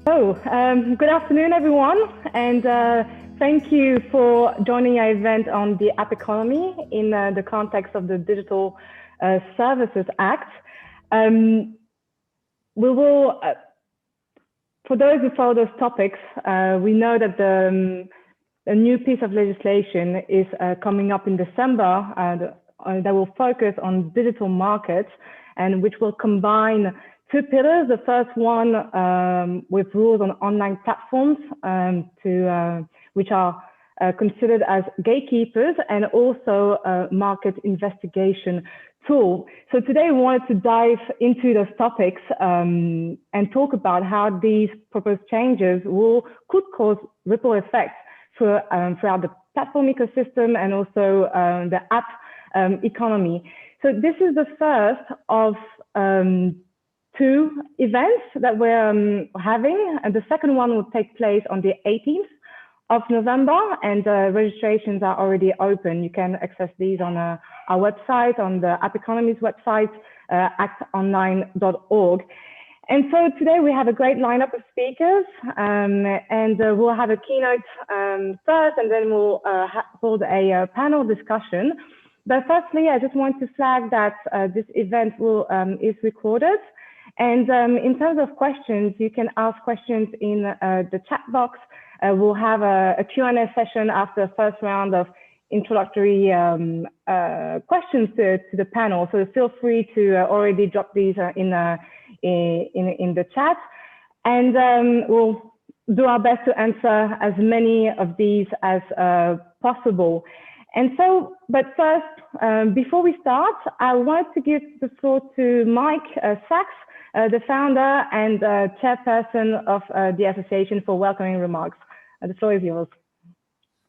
Good afternoon, everyone, and thank you for joining our event on the app economy in the context of the Digital Services Act. We will, for those who follow those topics, we know that a new piece of legislation is coming up in December that will focus on digital markets and which will combine two pillars. The first one with rules on online platforms which are considered as gatekeepers, and also a market investigation tool. So today we wanted to dive into those topics and talk about how these proposed changes could cause ripple effects throughout the platform ecosystem and also the app economy. So this is the first of two events that we're having, and the second one will take place on the 18th of November, and registrations are already open. You can access these on our website, on the App Economy's website, actonline.org. And so today we have a great lineup of speakers, and we'll have a keynote first, and then we'll hold a panel discussion. But firstly, I just want to flag that this event is recorded. And in terms of questions, you can ask questions in the chat box. We'll have a Q&A session after the first round of introductory questions to the panel. So feel free to already drop these in the chat. And we'll do our best to answer as many of these as possible. And so, but first, before we start, I wanted to give the floor to Mike Sachs, the founder and chairperson of the association, for welcoming remarks. The floor is yours.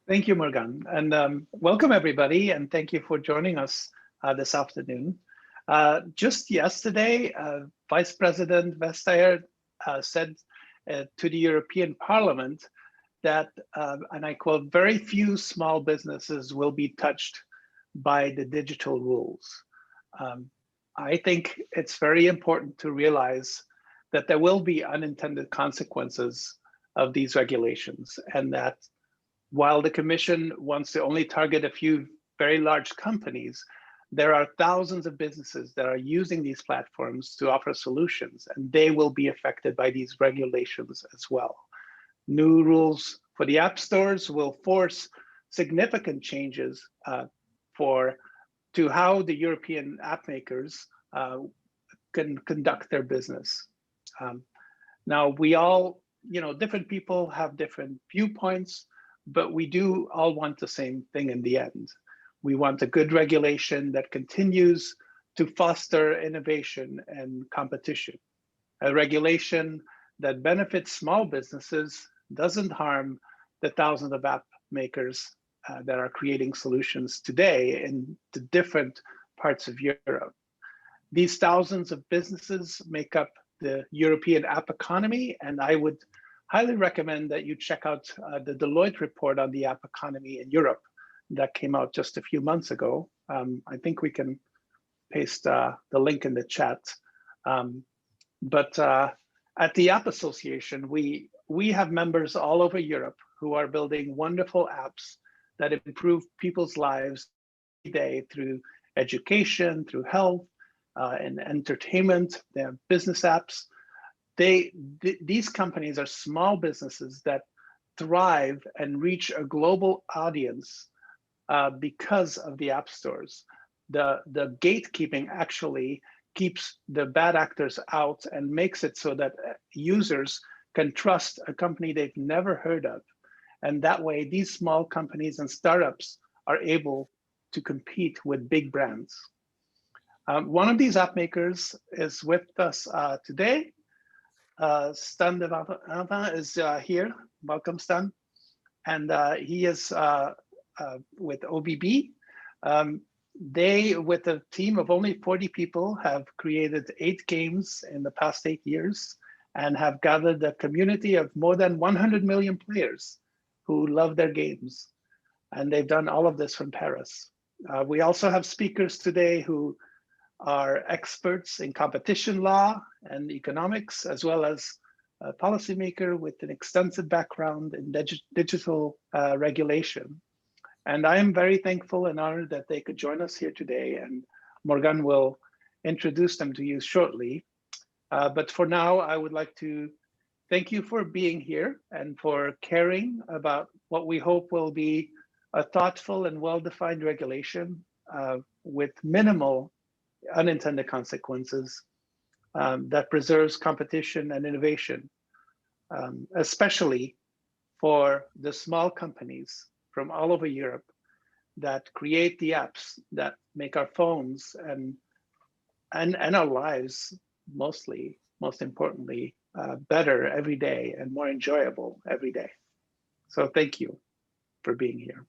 Thank you, Morgan, and welcome everybody, and thank you for joining us this afternoon. Just yesterday, Vice President Vestager said to the European Parliament that, and I quote, very few small businesses will be touched by the digital rules. I think it's very important to realize that there will be unintended consequences of these regulations, and that while the Commission wants to only target a few very large companies, there are thousands of businesses that are using these platforms to offer solutions, and they will be affected by these regulations as well. New rules for the app stores will force significant changes to how the European app makers can conduct their business. Now, we all, different people have different viewpoints, but we do all want the same thing in the end. We want a good regulation that continues to foster innovation and competition. A regulation that benefits small businesses, doesn't harm the thousands of app makers that are creating solutions today in the different parts of Europe. These thousands of businesses make up the European app economy, and I would highly recommend that you check out the Deloitte report on the app economy in Europe that came out just a few months ago. I think we can paste the link in the chat. But at the App Association, we have members all over Europe who are building wonderful apps that improve people's lives every day through education, through health, and entertainment. They have business apps. These companies are small businesses that thrive and reach a global audience because of the app stores. The gatekeeping actually keeps the bad actors out and makes it so that users can trust a company they've never heard of. And that way, these small companies and startups are able to compete with big brands. One of these app makers is with us today. Stan Dewavrin is here. Welcome, Stan. And he is with OBB. They, with a team of only 40 people, have created 8 games in the past 8 years and have gathered a community of more than 100 million players who love their games. And they've done all of this from Paris. We also have speakers today who are experts in competition law and economics, as well as a policymaker with an extensive background in digital regulation. And I am very thankful and honored that they could join us here today, and Morgan will introduce them to you shortly. But for now, I would like to thank you for being here and for caring about what we hope will be a thoughtful and well-defined regulation with minimal unintended consequences that preserves competition and innovation, especially for the small companies from all over Europe that create the apps that make our phones and our lives most importantly, better every day and more enjoyable every day. So thank you for being here.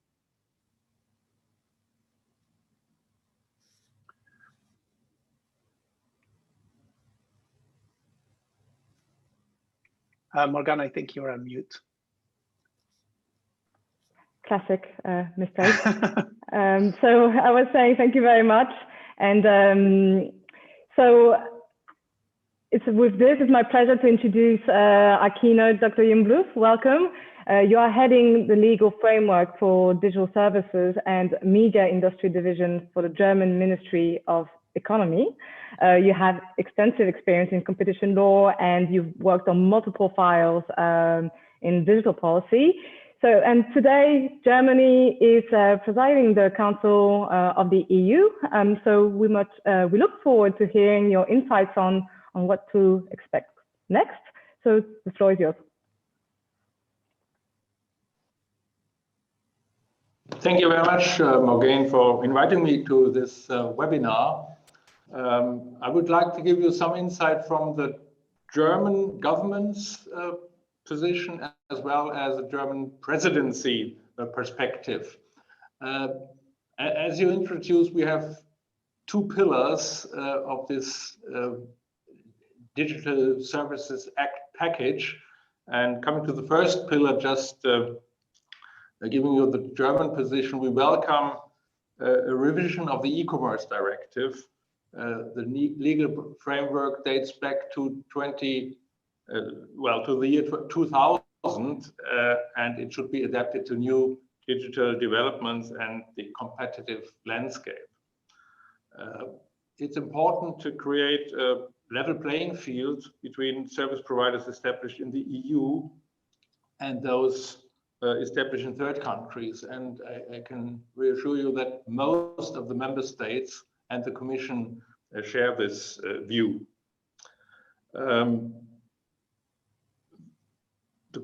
Morgan, I think you're on mute. Classic mistake. So I was saying thank you very much. And so it's my pleasure to introduce our keynote, Dr. Jungbluth. Welcome. You are heading the legal framework for digital services and media industry division for the German Ministry of Economy. You have extensive experience in competition law, and you've worked on multiple files in digital policy. So, and today, Germany is presiding the Council of the EU. So we look forward to hearing your insights on what to expect next. So the floor is yours. Thank you very much, Morgan, for inviting me to this webinar. I would like to give you some insight from the German government's position as well as the German presidency perspective. As you introduced, we have two pillars of this Digital Services Act package. And coming to the first pillar, just giving you the German position, we welcome a revision of the e-commerce directive. The legal framework dates back to the year 2000, and it should be adapted to new digital developments and the competitive landscape. It's important to create a level playing field between service providers established in the EU and those established in third countries. And I can reassure you that most of the member states and the Commission share this view. The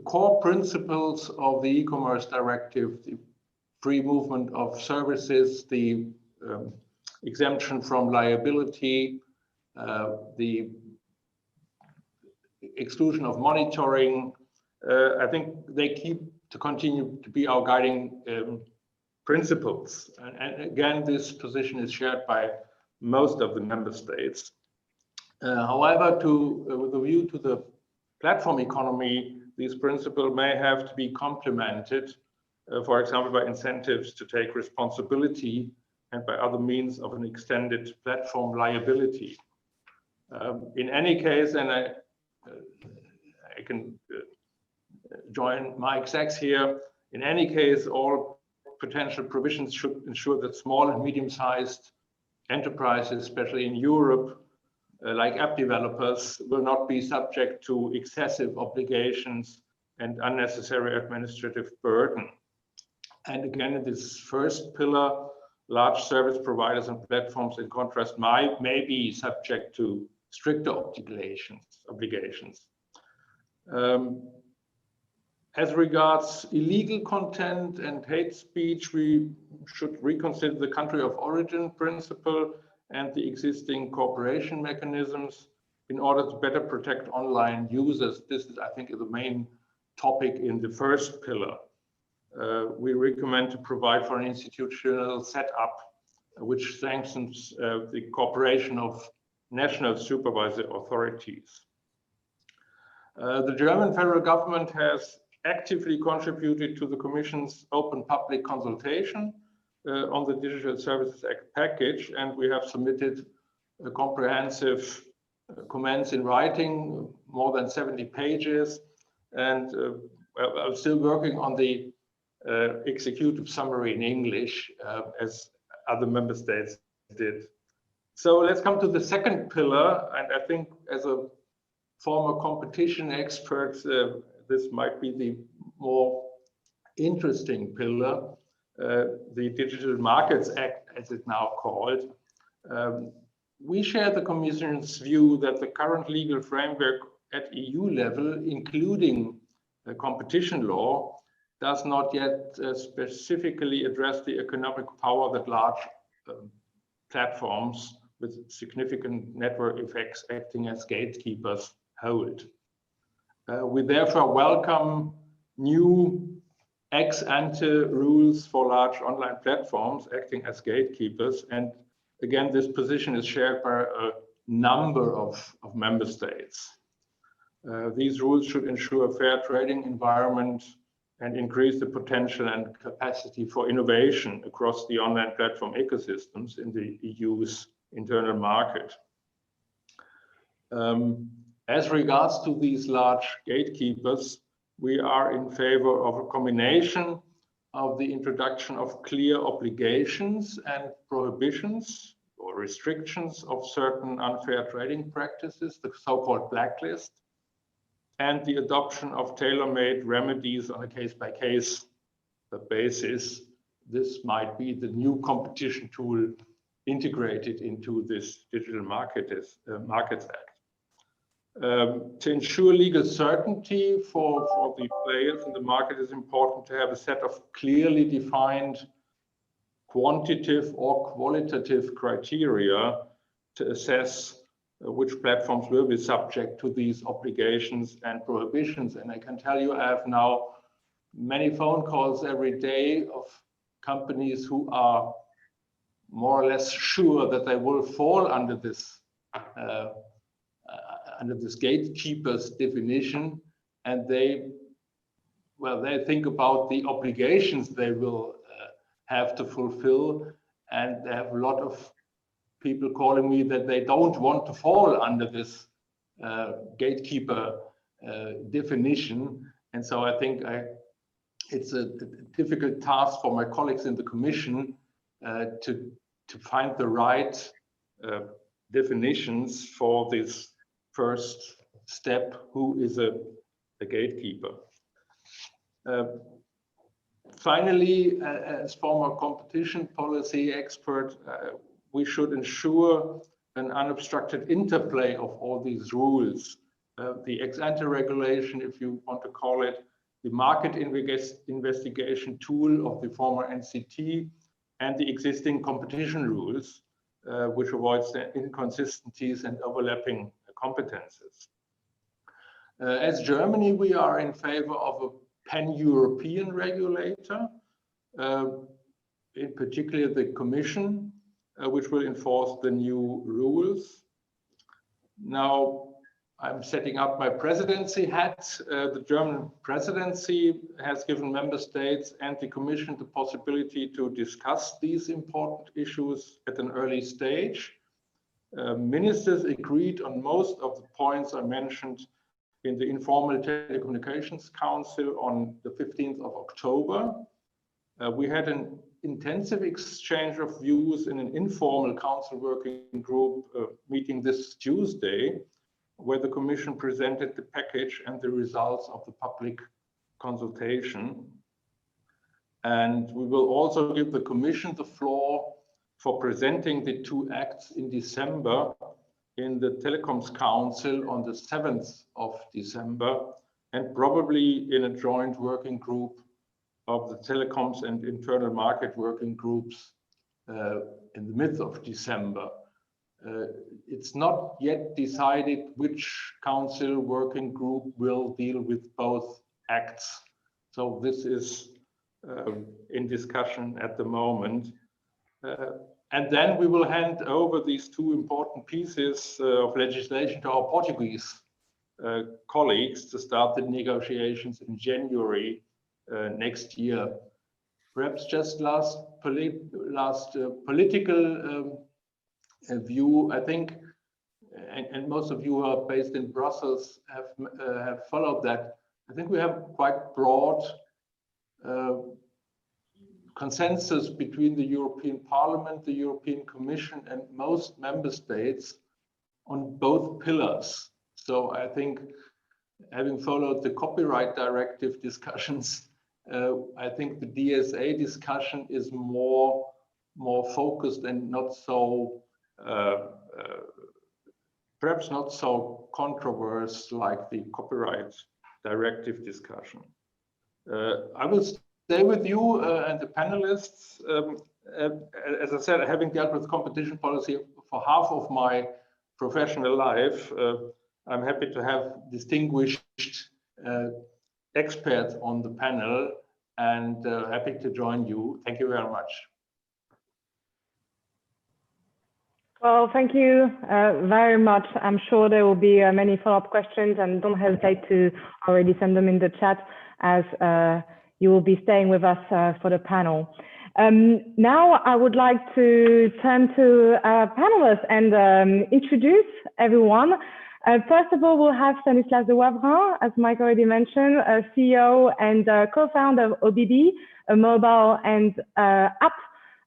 core principles of the e-commerce directive, the free movement of services, the exemption from liability, the exclusion of monitoring, I think they continue to be our guiding principles. And again, this position is shared by most of the member states. However, with a view to the platform economy, these principles may have to be complemented, for example, by incentives to take responsibility and by other means of an extended platform liability. In any case, and I can join Mike Sachs here, in any case, all potential provisions should ensure that small and medium-sized enterprises, especially in Europe, like app developers, will not be subject to excessive obligations and unnecessary administrative burden. And again, in this first pillar, large service providers and platforms, in contrast, may be subject to stricter obligations. As regards illegal content and hate speech, we should reconsider the country of origin principle and the existing cooperation mechanisms in order to better protect online users. This is, I think, the main topic in the first pillar. We recommend to provide for an institutional setup which sanctions the cooperation of national supervisory authorities. The German federal government has actively contributed to the Commission's open public consultation on the Digital Services Act package, and we have submitted a comprehensive comments in writing more than 70 pages, and I'm still working on the executive summary in English, as other member states did. So let's come to the second pillar, and I think as a former competition expert, this might be the more interesting pillar, the Digital Markets Act, as it's now called. We share the Commission's view that the current legal framework at EU level, including the competition law, does not yet specifically address the economic power that large platforms with significant network effects acting as gatekeepers hold. We therefore welcome new ex-ante rules for large online platforms acting as gatekeepers, and again, this position is shared by a number of member states. These rules should ensure a fair trading environment and increase the potential and capacity for innovation across the online platform ecosystems in the EU's internal market. As regards to these large gatekeepers, we are in favor of a combination of the introduction of clear obligations and prohibitions or restrictions of certain unfair trading practices, the so-called blacklist, and the adoption of tailor-made remedies on a case-by-case basis. This might be the new competition tool integrated into this Digital Markets Act. To ensure legal certainty for the players in the market, is important to have a set of clearly defined quantitative or qualitative criteria to assess which platforms will be subject to these obligations and prohibitions. And I can tell you, I have now many phone calls every day of companies who are more or less sure that they will fall under this gatekeeper's definition, and they think about the obligations they will have to fulfill, and they have a lot of people calling me that they don't want to fall under this gatekeeper definition. And so I think it's a difficult task for my colleagues in the Commission to find the right definitions for this first step, who is a gatekeeper. Finally, as former competition policy expert, we should ensure an unobstructed interplay of all these rules. The ex-ante regulation, if you want to call it, the market investigation tool of the former NCT, and the existing competition rules, which avoids the inconsistencies and overlapping competences. As Germany, we are in favor of a pan-European regulator, in particular the Commission, which will enforce the new rules. Now, I'm setting up my presidency hat. The German presidency has given member states and the Commission the possibility to discuss these important issues at an early stage. Ministers agreed on most of the points I mentioned in the informal Telecommunications Council on the 15th of October. We had an intensive exchange of views in an informal council working group meeting this Tuesday, where the Commission presented the package and the results of the public consultation. And we will also give the Commission the floor for presenting the two acts in December in the Telecoms Council on the 7th of December, and probably in a joint working group of the Telecoms and Internal Market working groups in the midst of December. It's not yet decided which council working group will deal with both acts. So this is in discussion at the moment. And then we will hand over these two important pieces of legislation to our Portuguese colleagues to start the negotiations in January next year. Perhaps just last political view, I think and most of you who are based in Brussels have followed that. I think we have quite broad consensus between the European Parliament, the European Commission, and most member states on both pillars. So I think, having followed the copyright directive discussions, I think the DSA discussion is more focused and not so perhaps not so controversial like the copyright directive discussion. I will stay with you and the panelists. As I said, having dealt with competition policy for half of my professional life, I'm happy to have distinguished experts on the panel, and happy to join you. Thank you very much. Well, thank you very much. I'm sure there will be many follow-up questions, and don't hesitate to already send them in the chat, as you will be staying with us for the panel. Now I would like to turn to our panelists and introduce everyone. First of all, we'll have Stanislas Dewavrin, as Mike already mentioned, CEO and co-founder of Bibi, a mobile and app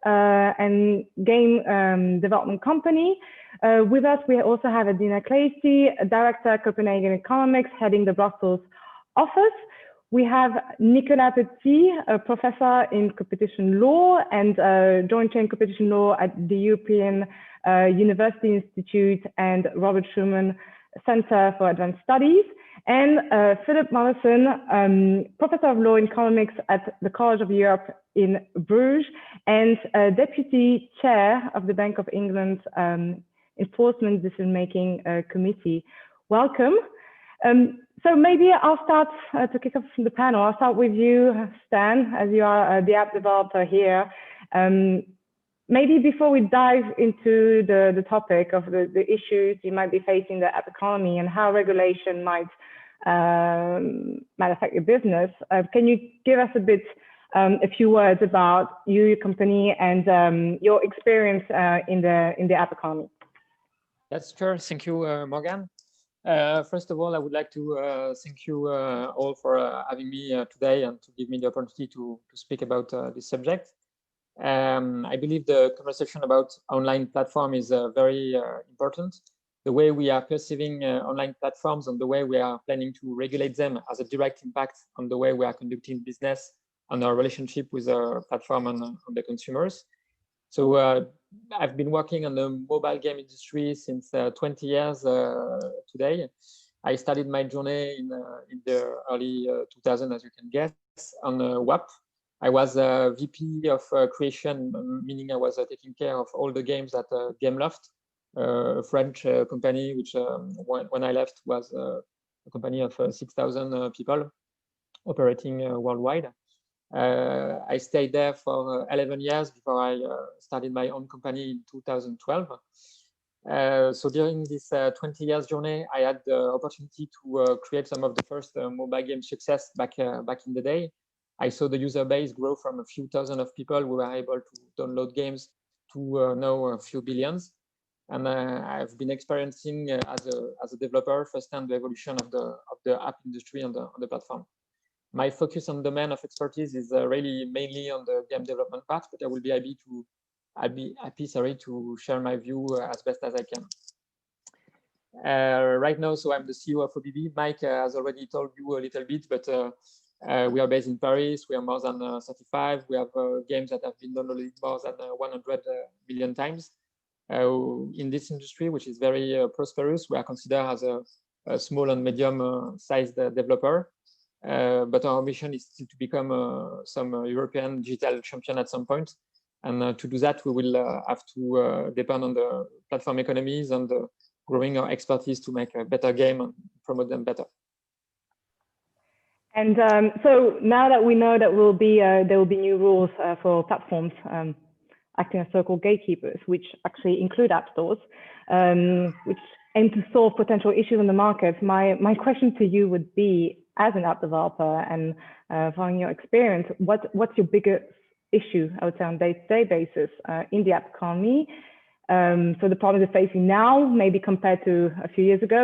and game development company. With us, we also have Adina, Claici, Director Copenhagen Economics, heading the Brussels office. We have Nicolas Petit, a professor in competition law and joint chain competition law at the European University Institute and Robert Schuman Center for Advanced Studies, and Philip Marsden, Professor of Law and Economics at the College of Europe in Bruges, and Deputy Chair of the Bank of England's Enforcement Decision-Making Committee. Welcome. So maybe I'll start to kick off the panel. I'll start with you, Stan, as you are the app developer here. Maybe before we dive into the topic of the issues you might be facing in the app economy and how regulation might affect your business, can you give us a few words about you, your company, and your experience in the app economy? That's true. Thank you, Morgan. First of all, I would like to thank you all for having me today and to give me the opportunity to speak about this subject. I believe the conversation about online platform is very important. The way we are perceiving online platforms and the way we are planning to regulate them has a direct impact on the way we are conducting business and our relationship with our platform and the consumers. So I've been working on the mobile game industry since 20 years today. I started my journey in the early 2000s, as you can guess, on WAP. I was a VP of creation, meaning I was taking care of all the games at Gameloft, a French company, which when I left was a company of 6,000 people operating worldwide. I stayed there for 11 years before I started my own company in 2012. So during this 20 years journey, I had the opportunity to create some of the first mobile game success back in the day. I saw the user base grow from a few thousand of people who were able to download games to now a few billions. And I've been experiencing as a developer firsthand the evolution of the app industry on the platform. My focus on domain of expertise is really mainly on the game development part, but I will be happy to share my view as best as I can. Right now, so I'm the CEO of Bibi. Mike has already told you a little bit, but we are based in Paris. We are more than 35. We have games that have been downloaded more than 100 million times. In this industry, which is very prosperous, we are considered as a small and medium-sized developer. But our mission is still to become some European digital champion at some point. And to do that, we will have to depend on the platform economies and growing our expertise to make a better game and promote them better. And so now that we know that there will be new rules for platforms acting as so-called gatekeepers, which actually include app stores, which aim to solve potential issues in the market. My question to you would be, as an app developer and following your experience, what's your biggest issue, I would say, on a day-to-day basis in the app economy? So the problems they're facing now, maybe compared to a few years ago,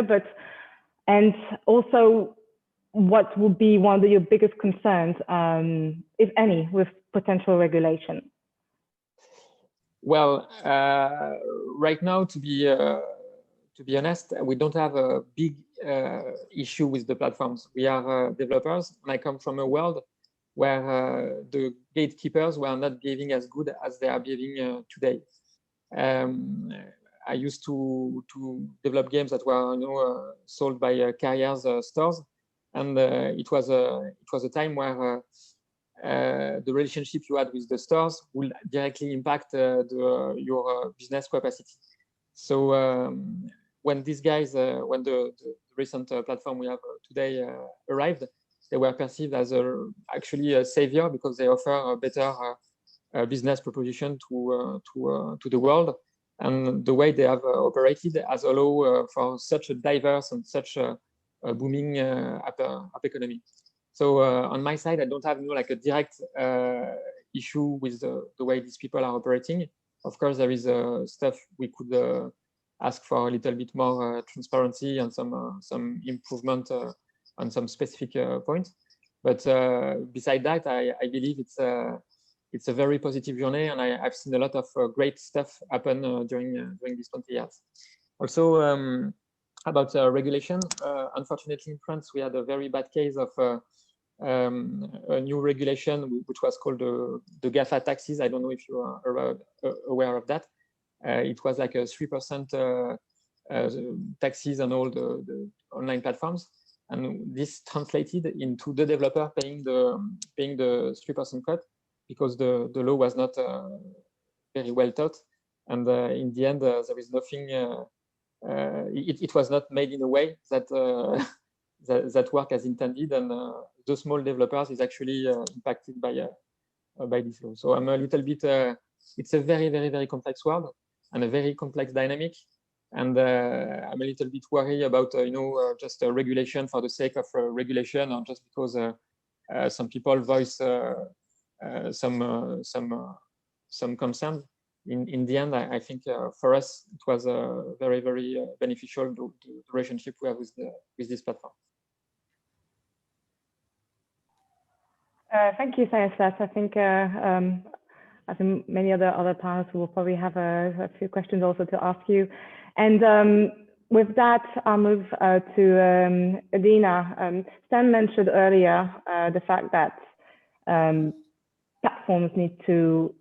and also what would be one of your biggest concerns, if any, with potential regulation? Well, right now, to be honest, we don't have a big issue with the platforms. We are developers, and I come from a world where the gatekeepers were not behaving as good as they are behaving today. I used to develop games that were sold by carriers stores, and it was a time where the relationship you had with the stores will directly impact your business capacity. So when these guys, when the recent platform we have today arrived, they were perceived as actually a savior because they offer a better business proposition to the world, and the way they have operated has allowed for such a diverse and such a booming app economy. So on my side, I don't have like a direct issue with the way these people are operating. Of course, there is stuff we could ask for a little bit more transparency and some improvement on some specific points. But beside that, I believe it's a very positive journey, and I've seen a lot of great stuff happen during these 20 years. Also, about regulation, unfortunately in France, we had a very bad case of a new regulation which was called the GAFA taxes. I don't know if you are aware of that. It was like a 3% taxes on all the online platforms, and this translated into the developer paying the 3% cut, because the law was not very well thought, and in the end there is nothing. It was not made in a way that that work as intended, and the small developers is actually impacted by this law. So I'm a little bit. It's a very, very, very complex world and a very complex dynamic, and I'm a little bit worried about just regulation for the sake of regulation, or just because some people voice some concern. In the end, I think for us it was very, very beneficial, the relationship we have with this platform. Thank you, Stanislas. I think many other panels will probably have a few questions also to ask you. And with that, I'll move to Adina. Stan mentioned earlier the fact that platforms need to,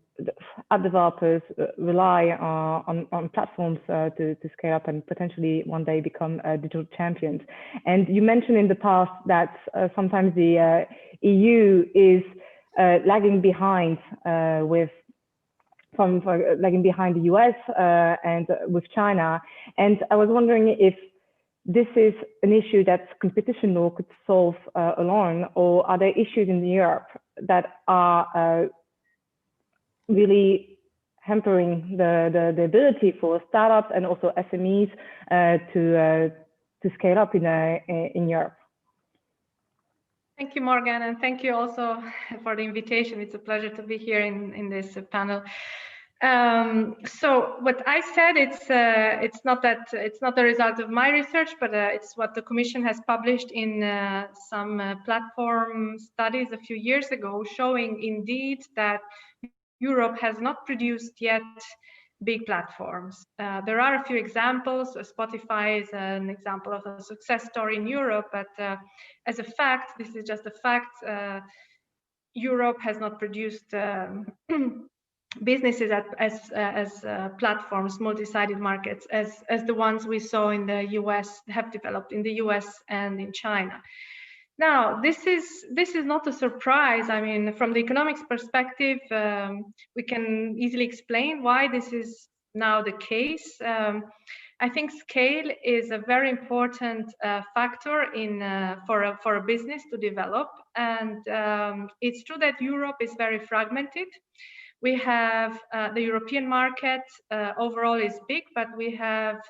app developers rely on platforms to scale up and potentially one day become digital champions. And you mentioned in the past that sometimes the EU is lagging behind lagging behind the US and with China. And I was wondering if this is an issue that competition law could solve alone, or are there issues in Europe that are really hampering the ability for startups and also SMEs to scale up in Europe? Thank you, Morgan, and thank you also for the invitation. It's a pleasure to be here in this panel. So what I said, it's not the result of my research, but it's what the Commission has published in some platform studies a few years ago, showing indeed that Europe has not produced yet big platforms. There are a few examples. Spotify is an example of a success story in Europe, but as a fact, this is just a fact, Europe has not produced businesses as platforms, multi-sided markets, as the ones we saw in the US, have developed in the US and in China. Now, this is not a surprise. I mean, from the economics perspective, we can easily explain why this is now the case. I think scale is a very important factor for a business to develop, and it's true that Europe is very fragmented. We have the European market overall is big, but we have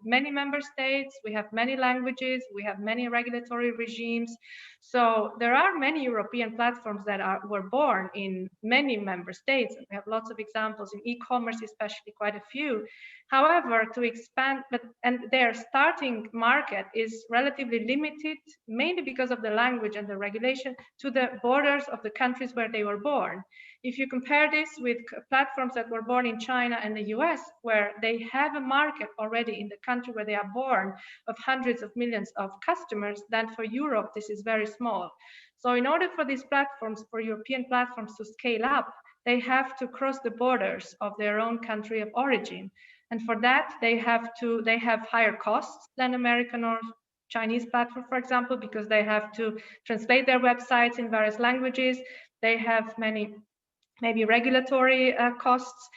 many member states, we have many languages, we have many regulatory regimes. So there are many European platforms that were born in many member states. We have lots of examples in e-commerce, especially quite a few. However, to expand, and their starting market is relatively limited, mainly because of the language and the regulation, to the borders of the countries where they were born. If you compare this with platforms that were born in China and the US, where they have a market already in the country where they are born of hundreds of millions of customers, then for Europe, this is very small. So in order for these platforms, for European platforms to scale up, they have to cross the borders of their own country of origin. And for that, they have higher costs than American or Chinese platform, for example, because they have to translate their websites in various languages. They have many, maybe regulatory costs.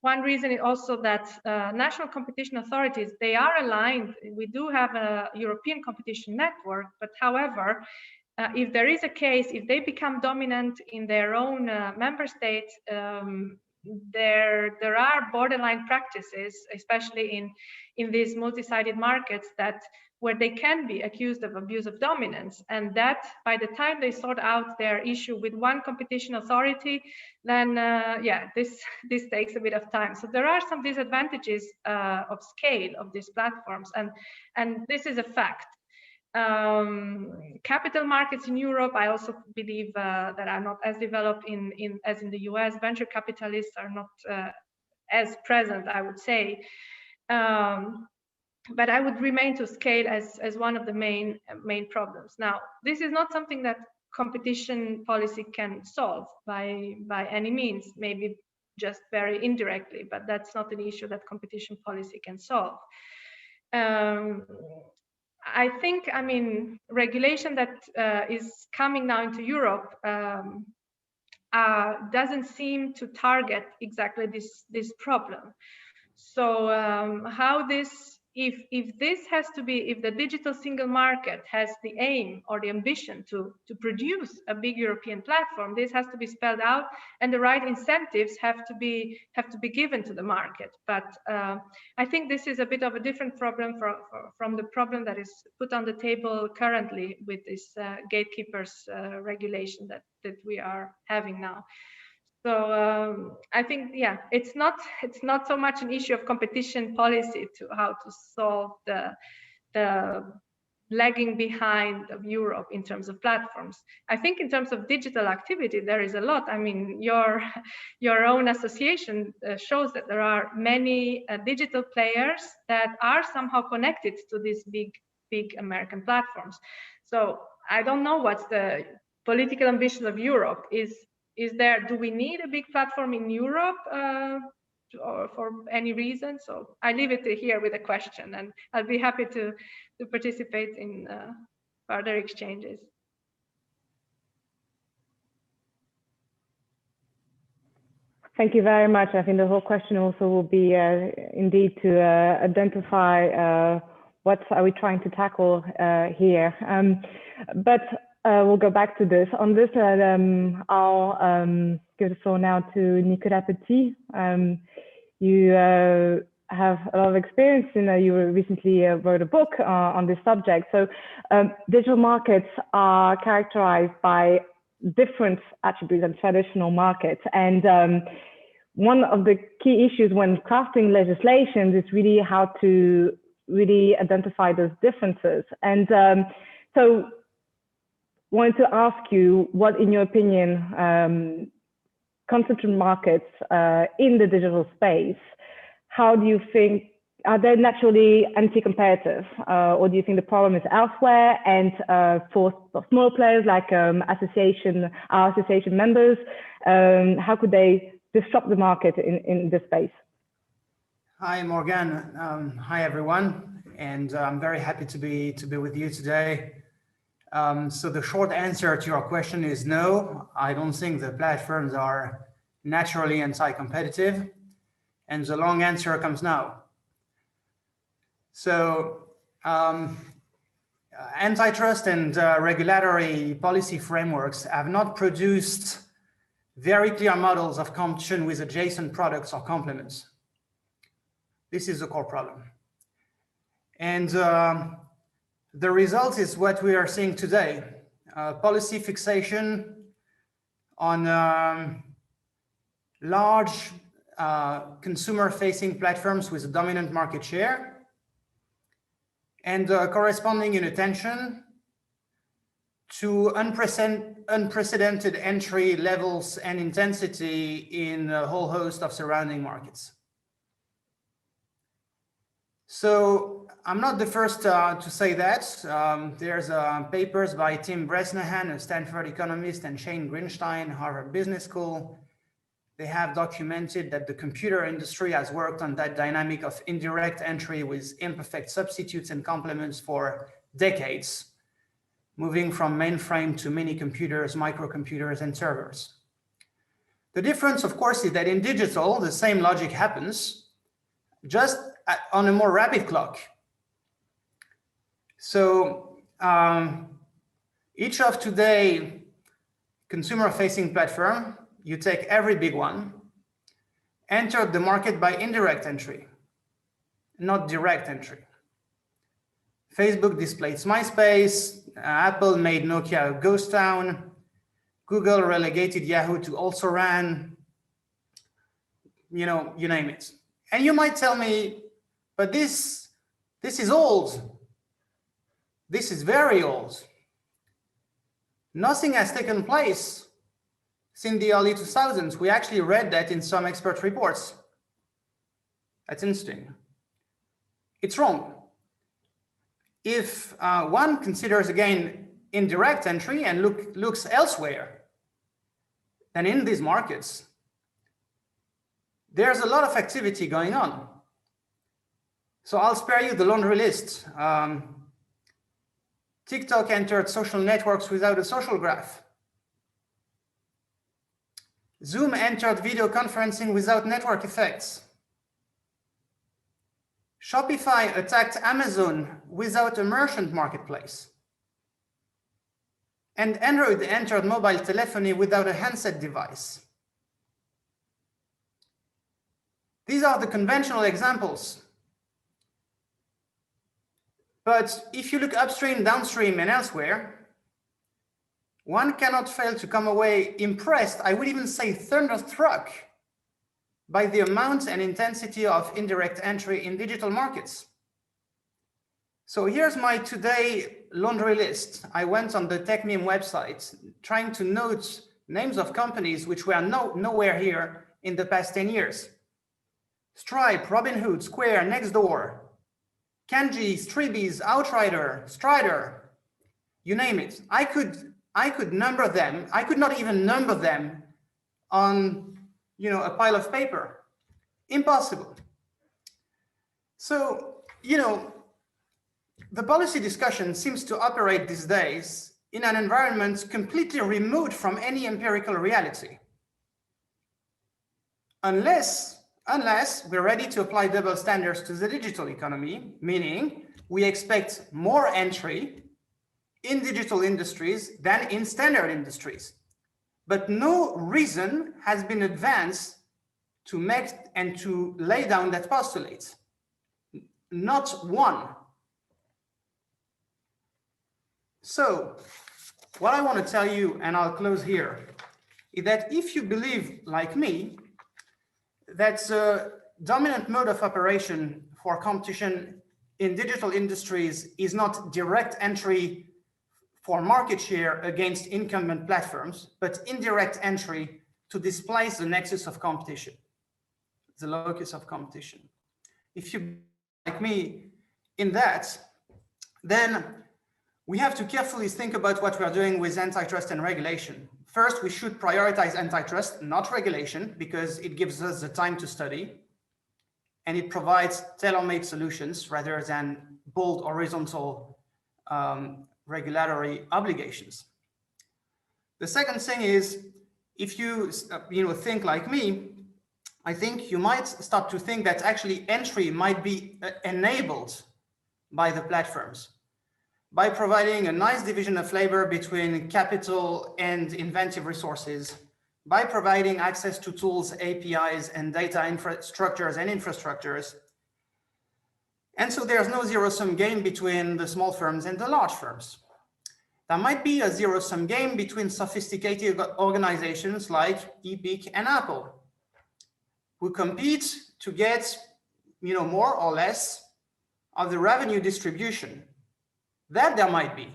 One reason is also that national competition authorities, they are aligned. We do have a European competition network, but however, if there is a case, if they become dominant in their own member states, there are borderline practices, especially in these multi-sided markets, that where they can be accused of abuse of dominance, and that by the time they sort out their issue with one competition authority, then this takes a bit of time. So there are some disadvantages of scale of these platforms, and this is a fact. Capital markets in Europe, I also believe that are not as developed as in the US. Venture capitalists are not as present, I would say. But I would remain to scale as one of the main problems. Now, this is not something that competition policy can solve by any means, maybe just very indirectly, but that's not an issue that competition policy can solve. I think, regulation that is coming now into Europe doesn't seem to target exactly this problem. So how this, if this has to be, if the digital single market has the aim or the ambition to produce a big European platform, this has to be spelled out, and the right incentives have to be given to the market. But I think this is a bit of a different problem from the problem that is put on the table currently with this gatekeepers regulation that we are having now. So I think, yeah, it's not so much an issue of competition policy to how to solve the lagging behind of Europe in terms of platforms. I think in terms of digital activity, there is a lot. I mean, your own association shows that there are many digital players that are somehow connected to these big American platforms. So I don't know what's the political ambition of Europe. Do we need a big platform in Europe or for any reason? So I leave it here with a question, and I'll be happy to participate in further exchanges. Thank you very much. I think the whole question also will be indeed to identify what are we trying to tackle here. But we'll go back to this. On this, I'll give the floor now to Nicolas Petit. You have a lot of experience, you recently wrote a book on this subject. So digital markets are characterized by different attributes than traditional markets. And one of the key issues when crafting legislation is really how to really identify those differences. And so wanted to ask you what, in your opinion, concentrated markets in the digital space, how do you think, are they naturally anti-competitive, or do you think the problem is elsewhere? And for small players like our association members, how could they disrupt the market in this space? Hi, Morgan. Hi, everyone, and I'm very happy to be with you today. So the short answer to your question is no, I don't think the platforms are naturally anti-competitive. And the long answer comes now. So antitrust and regulatory policy frameworks have not produced very clear models of competition with adjacent products or complements. This is the core problem. And the result is what we are seeing today, policy fixation on large consumer-facing platforms with a dominant market share and corresponding inattention to unprecedented entry levels and intensity in a whole host of surrounding markets. So I'm not the first to say that. There's papers by Tim Bresnahan, a Stanford economist, and Shane Greenstein, Harvard Business School. They have documented that the computer industry has worked on that dynamic of indirect entry with imperfect substitutes and complements for decades, moving from mainframe to mini computers, microcomputers, and servers. The difference, of course, is that in digital, the same logic happens, just on a more rapid clock. So each of today consumer-facing platform, you take every big one, entered the market by indirect entry, not direct entry. Facebook displaced MySpace, Apple made Nokia a ghost town, Google relegated Yahoo to also ran, you know, you name it. And you might tell me, but this is old. This is very old. Nothing has taken place since the early 2000s. We actually read that in some expert reports. That's interesting. It's wrong. If one considers, again, indirect entry and looks elsewhere than in these markets, there's a lot of activity going on. So I'll spare you the laundry list. TikTok entered social networks without a social graph. Zoom entered video conferencing without network effects. Shopify attacked Amazon without a merchant marketplace. And Android entered mobile telephony without a handset device. These are the conventional examples. But if you look upstream, downstream, and elsewhere, one cannot fail to come away impressed, I would even say thunderstruck, by the amount and intensity of indirect entry in digital markets. So here's my today laundry list. I went on the TechMeme website trying to note names of companies which were nowhere here in the past 10 years. Stripe, Robinhood, Square, Nextdoor, Kanji, Stribis, Outrider, Strider, you name it. I could number them. I could not even number them on, you know, a pile of paper. Impossible. So, you know, the policy discussion seems to operate these days in an environment completely removed from any empirical reality. Unless we're ready to apply double standards to the digital economy, meaning we expect more entry in digital industries than in standard industries. But no reason has been advanced to make and to lay down that postulate. Not one. So what I want to tell you, and I'll close here, is that if you believe, like me, that the dominant mode of operation for competition in digital industries is not direct entry for market share against incumbent platforms, but indirect entry to displace the nexus of competition, the locus of competition. If you, like me, in that, then we have to carefully think about what we are doing with antitrust and regulation. First, we should prioritize antitrust, not regulation, because it gives us the time to study, and it provides tailor-made solutions rather than bold horizontal regulatory obligations. The second thing is, if you think like me, I think you might start to think that actually entry might be enabled by the platforms by providing a nice division of labor between capital and inventive resources, by providing access to tools, APIs, and data infrastructures and infrastructures. And so there's no zero-sum game between the small firms and the large firms. There might be a zero-sum game between sophisticated organizations like Epic and Apple. who compete to get, more or less of the revenue distribution. That there might be.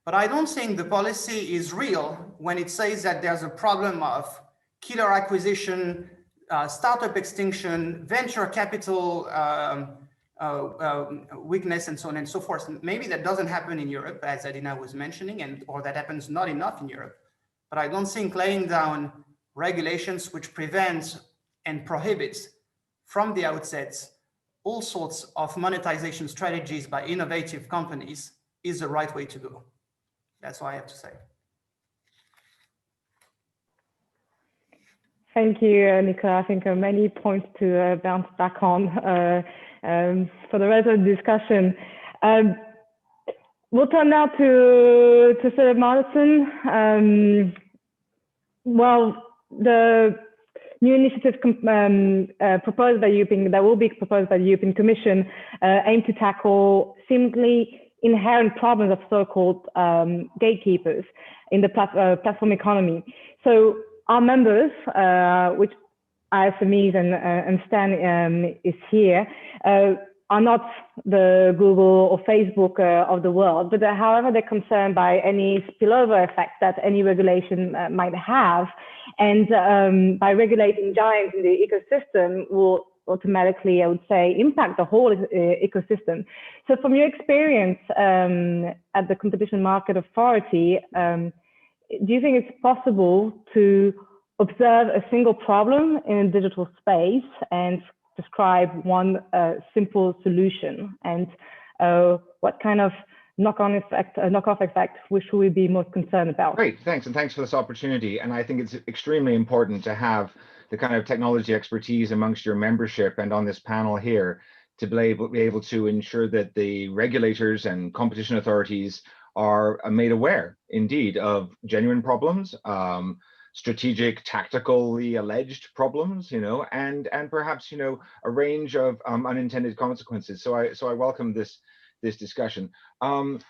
But I don't think the policy is real when it says that there's a problem of killer acquisition, startup extinction, venture capital weakness, and so on and so forth. Maybe that doesn't happen in Europe, as Adina was mentioning, or that happens not enough in Europe. But I don't think laying down regulations which prevent and prohibits from the outset all sorts of monetization strategies by innovative companies is the right way to go. That's all I have to say. Thank you, Nicolas. I think many points to bounce back on for the rest of the discussion. We'll turn now to Sir Marsden. Well, the new initiatives proposed by that will be proposed by the European Commission aim to tackle seemingly inherent problems of so-called gatekeepers in the platform economy. So our members, which ISMEs and Stan is here, are not the Google or Facebook of the world, but however, they're concerned by any spillover effect that any regulation might have. And by regulating giants in the ecosystem will automatically, I would say, impact the whole ecosystem. So from your experience at the Competition Market Authority, do you think it's possible to observe a single problem in a digital space and describe one simple solution? And what kind of knockoff effect should we be most concerned about? Great, thanks, and thanks for this opportunity. And I think it's extremely important to have the kind of technology expertise amongst your membership and on this panel here to be able to ensure that the regulators and competition authorities are made aware, indeed, of genuine problems, strategic, tactically alleged problems, and perhaps, a range of unintended consequences. So I welcome this discussion. From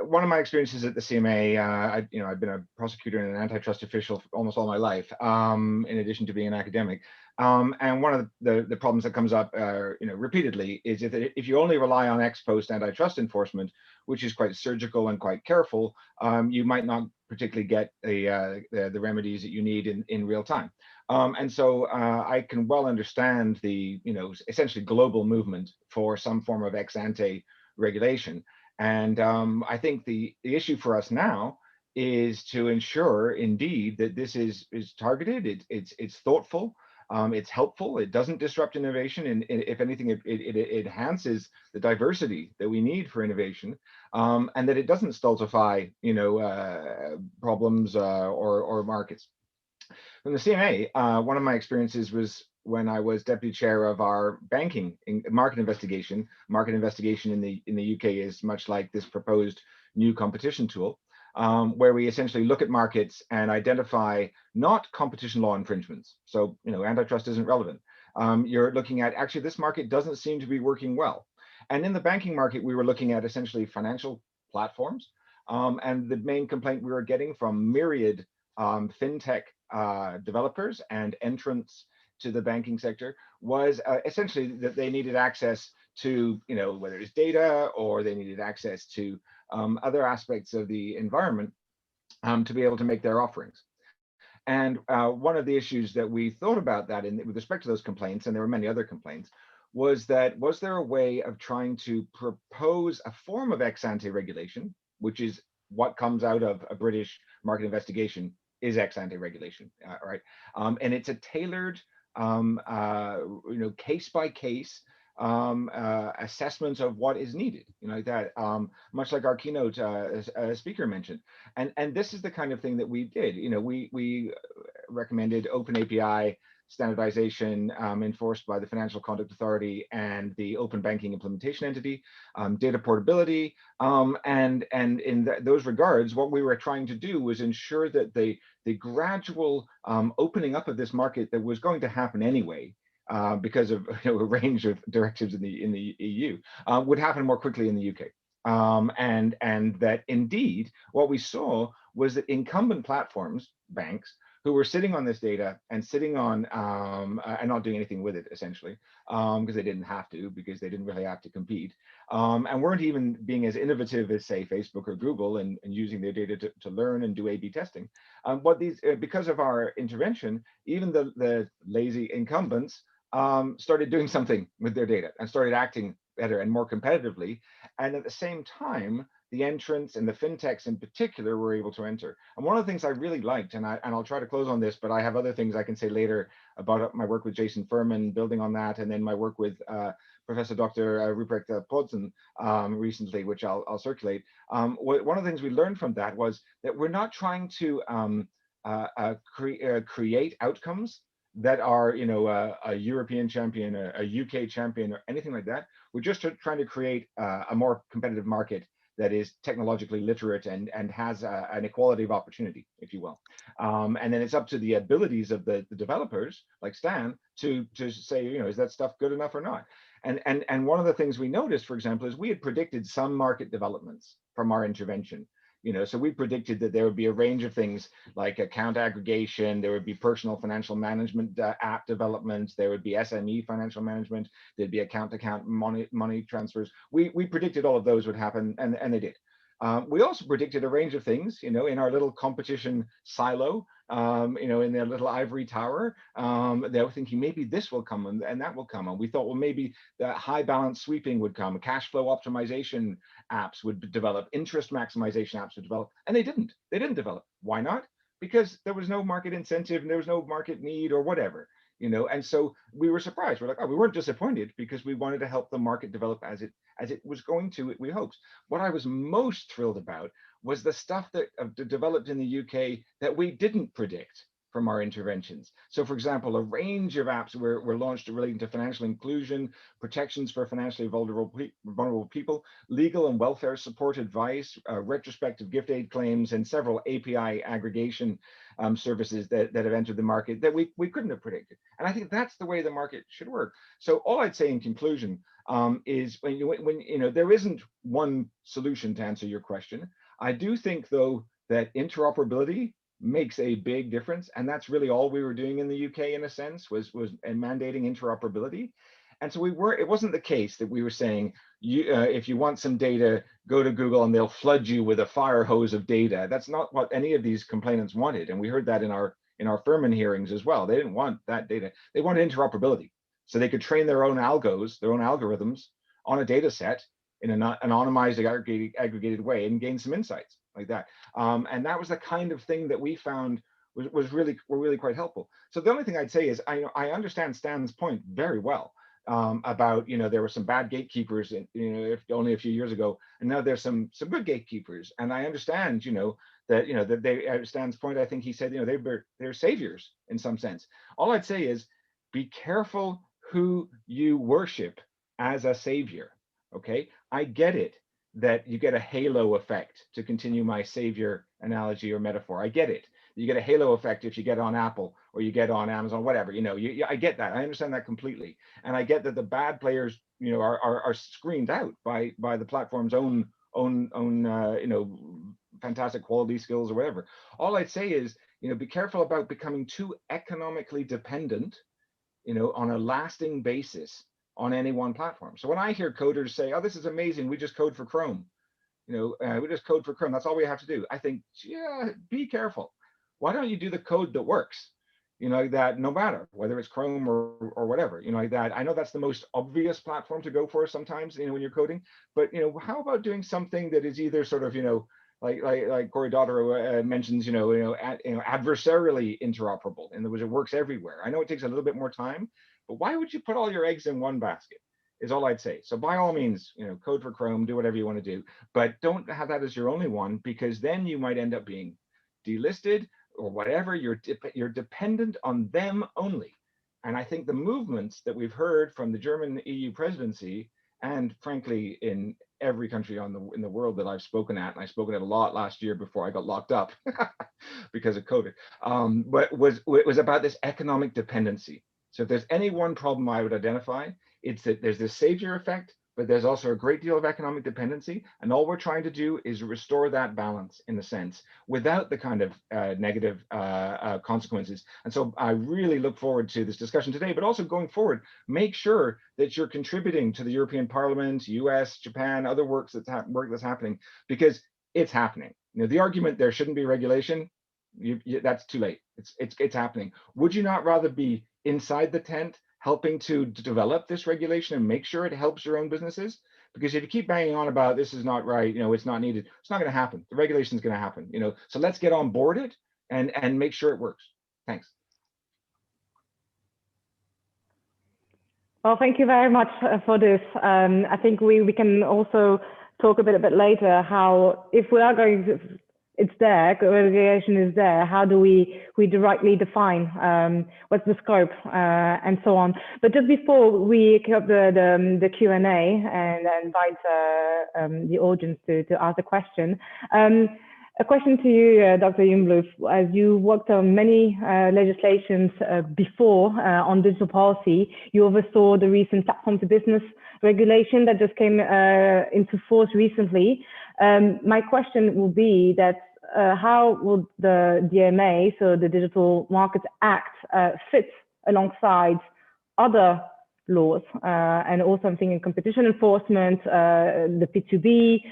one of my experiences at the CMA, I've been a prosecutor and an antitrust official for almost all my life, in addition to being an academic. And one of the problems that comes up, repeatedly is if you only rely on ex post antitrust enforcement, which is quite surgical and quite careful, you might not particularly get the remedies that you need in real time. And so I can well understand the essentially global movement for some form of ex ante regulation. And I think the issue for us now is to ensure indeed that this is targeted, it's thoughtful, it's helpful, it doesn't disrupt innovation, and if anything, it enhances the diversity that we need for innovation, and that it doesn't stultify problems or markets. From the CMA, one of my experiences was when I was deputy chair of our banking market investigation. Market investigation in the UK is much like this proposed new competition tool, where we essentially look at markets and identify not competition law infringements. So, antitrust isn't relevant. You're looking at, actually, this market doesn't seem to be working well. And in the banking market, we were looking at essentially financial platforms. And the main complaint we were getting from myriad fintech developers and entrants to the banking sector was essentially that they needed access to, whether it's data or they needed access to other aspects of the environment to be able to make their offerings. And one of the issues that we thought about that with respect to those complaints, and there were many other complaints, was there a way of trying to propose a form of ex ante regulation, which is what comes out of a British market investigation is ex ante regulation, right? And it's a tailored, case by case assessment of what is needed, like that, much like our keynote speaker mentioned. And this is the kind of thing that we did. We recommended open API standardization enforced by the Financial Conduct Authority and the Open Banking Implementation Entity, data portability, and in those regards, what we were trying to do was ensure that the gradual opening up of this market that was going to happen anyway, because of a range of directives in the EU, would happen more quickly in the UK. And that indeed, what we saw was that incumbent platforms, banks, who were sitting on this data and sitting on and not doing anything with it, essentially, because they didn't have to, because they didn't really have to compete, and weren't even being as innovative as, say, Facebook or Google and using their data to learn and do A/B testing. What these, because of our intervention, even the lazy incumbents started doing something with their data and started acting better and more competitively. And at the same time, the entrants and the fintechs in particular were able to enter. And one of the things I really liked, and I'll try to close on this, but I have other things I can say later about my work with Jason Furman, building on that, and then my work with Professor Dr. Ruprecht Podsen recently, which I'll circulate. One of the things we learned from that was that we're not trying to create outcomes that are, you know, a European champion, a UK champion, or anything like that. We're just trying to create a more competitive market that is technologically literate and has an equality of opportunity, if you will. And then it's up to the abilities of the developers, like Stan, to say, you know, is that stuff good enough or not? And one of the things we noticed, for example, is we had predicted some market developments from our intervention. You know, so we predicted that there would be a range of things like account aggregation, there would be personal financial management app developments, there would be SME financial management, there'd be account-to-account money transfers. We predicted all of those would happen, and they did. We also predicted a range of things, you know, in our little competition silo, you know, in their little ivory tower. They were thinking maybe this will come and that will come. And we thought, well, maybe the high balance sweeping would come, cash flow optimization apps would develop, interest maximization apps would develop, and they didn't. They didn't develop. Why not? Because there was no market incentive and there was no market need or whatever. You know, and so we were surprised. We're like, oh, we weren't disappointed because we wanted to help the market develop as it was going to, we hoped. What I was most thrilled about was the stuff that developed in the UK that we didn't predict from our interventions. So, for example, a range of apps were launched relating to financial inclusion, protections for financially vulnerable people, legal and welfare support advice, retrospective gift aid claims, and several API aggregation services that have entered the market that we couldn't have predicted. And I think that's the way the market should work. So all I'd say in conclusion is when you know, there isn't one solution to answer your question. I do think, though, that interoperability makes a big difference, and that's really all we were doing in the UK in a sense, was mandating interoperability. And so it wasn't the case that we were saying, if you want some data, go to Google and they'll flood you with a fire hose of data. That's not what any of these complainants wanted, and we heard that in our Furman hearings as well. They didn't want that data. They wanted interoperability, so they could train their own algos, their own algorithms on a data set in an anonymized, aggregated way and gain some insights like that. And that was the kind of thing that we found were really quite helpful. So the only thing I'd say is I understand Stan's point very well about, you know, there were some bad gatekeepers, you know, only a few years ago, and now there's some good gatekeepers. And I understand, you know, that they, at Stan's point, I think he said, you know, they're saviors in some sense. All I'd say is be careful who you worship as a savior. Okay, I get it that you get a halo effect, to continue my savior analogy or metaphor. I get it. You get a halo effect if you get on Apple or you get on Amazon, whatever. You know, I get that. I understand that completely, and I get that the bad players, you know, are screened out by the platform's own you know, fantastic quality skills or whatever. All I'd say is, you know, be careful about becoming too economically dependent, you know, on a lasting basis on any one platform. So when I hear coders say, oh, this is amazing, we just code for Chrome, you know, we just code for Chrome, that's all we have to do. I think, yeah, be careful. Why don't you do the code that works? You know, that no matter whether it's Chrome or whatever, you know, like that. I know that's the most obvious platform to go for sometimes, you know, when you're coding, but, you know, how about doing something that is either sort of, you know, like Corey Daughter mentions, you know, adversarially interoperable, in other words, it works everywhere. I know it takes a little bit more time, but why would you put all your eggs in one basket? Is all I'd say. So by all means, you know, code for Chrome, do whatever you want to do, but don't have that as your only one, because then you might end up being delisted or whatever. You're dependent on them only. And I think the movements that we've heard from the German EU presidency, and frankly in every country in the world that I've spoken at, and I've spoken at a lot last year before I got locked up because of COVID, but it was about this economic dependency. So if there's any one problem I would identify, it's that there's this savior effect but there's also a great deal of economic dependency. And all we're trying to do is restore that balance in a sense without the kind of negative consequences. And so I really look forward to this discussion today, but also going forward, make sure that you're contributing to the European Parliament, US, Japan, other work that's happening, because it's happening. You know, the argument there shouldn't be regulation, that's too late. It's happening. Would you not rather be inside the tent helping to develop this regulation and make sure it helps your own businesses? Because if you keep banging on about this is not right, you know, it's not needed, it's not going to happen. The regulation is going to happen, you know. So let's get on board it and make sure it works. Thanks. Well, thank you very much for this. I think we can also talk a bit later how, if we are going to, it's there, regulation is there, how do we directly define what's the scope and so on. But just before we kick off the Q&A and invite the audience to ask a question, a question to you, Dr. Jungbluth. As you worked on many legislations before on digital policy, you oversaw the recent platform to business regulation that just came into force recently. My question will be that how will the DMA, so the Digital Markets Act, fit alongside other laws? And also I'm thinking competition enforcement, the P2B.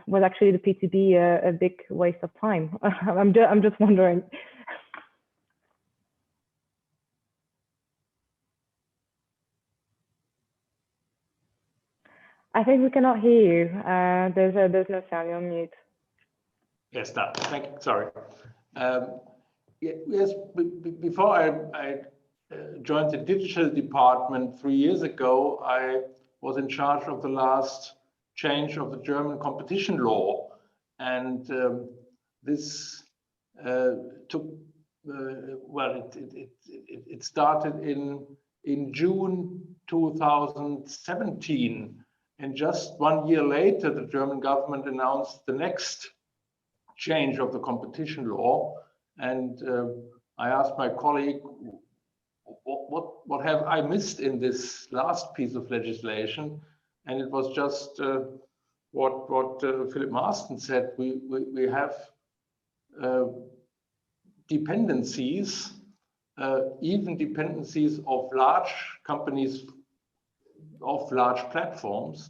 Was actually the P2B a big waste of time? I'm just wondering. I think we cannot hear you. There's no sound. You're on mute. Yes, no, thank you. Sorry. Yes, before I joined the digital department 3 years ago, I was in charge of the last change of the German competition law, and this took well, it started in June 2017, and just 1 year later, the German government announced the next change of the competition law, and I asked my colleague, what have I missed in this last piece of legislation? And it was just what Philip Marsden said. We have dependencies, even dependencies of large companies, of large platforms,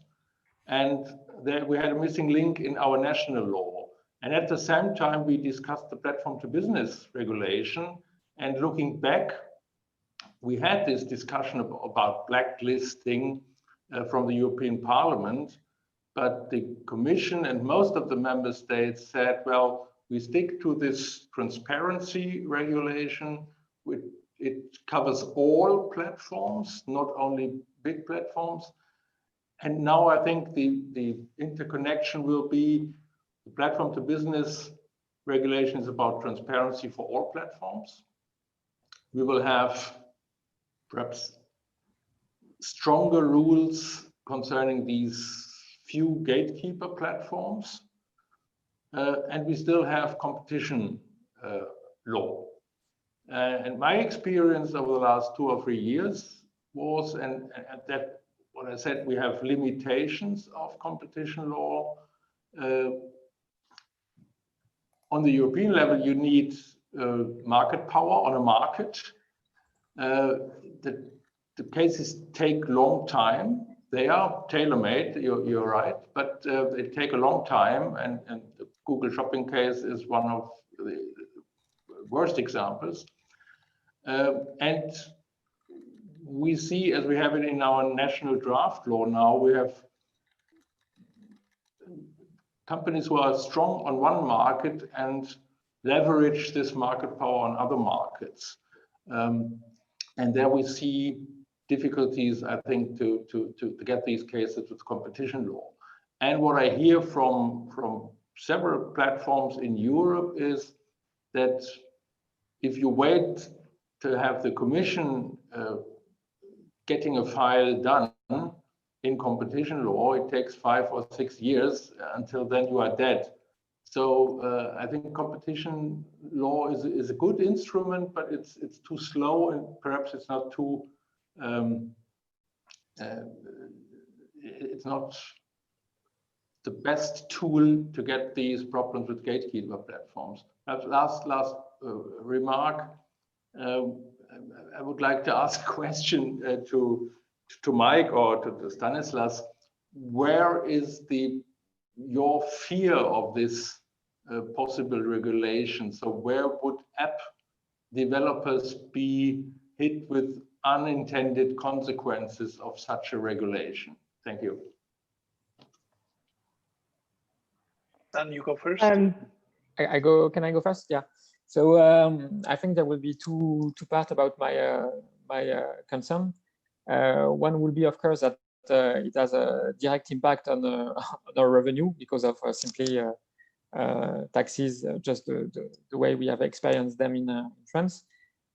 and there we had a missing link in our national law. And at the same time, we discussed the platform to business regulation. And looking back, we had this discussion about blacklisting from the European Parliament, but the Commission and most of the member states said, well, we stick to this transparency regulation. It covers all platforms, not only big platforms. And now I think the interconnection will be the platform to business regulation is about transparency for all platforms. We will have perhaps stronger rules concerning these few gatekeeper platforms. And we still have competition law. And my experience over the last 2 or 3 years was, and that what I said, we have limitations of competition law. On the European level, you need market power on a market. The cases take long time. They are tailor-made, you're right, but they take a long time. And the Google shopping case is one of the worst examples. And we see, as we have it in our national draft law now, we have companies who are strong on one market and leverage this market power on other markets. And there we see difficulties, I think, to get these cases with competition law. And what I hear from several platforms in Europe is that if you wait to have the Commission getting a file done in competition law, it takes 5 or 6 years. Until then, you are dead. So I think competition law is a good instrument, but it's too slow, and perhaps it's not too it's not the best tool to get these problems with gatekeeper platforms. Last remark. I would like to ask a question to Mike or to Stanislas. Where is your fear of this possible regulation? So where would app developers be hit with unintended consequences of such a regulation? Thank you. Dan, you go first. Can I go first? Yeah. So I think there will be two parts about my concern. One will be, of course, that it has a direct impact on our revenue because of simply taxes, just the way we have experienced them in France.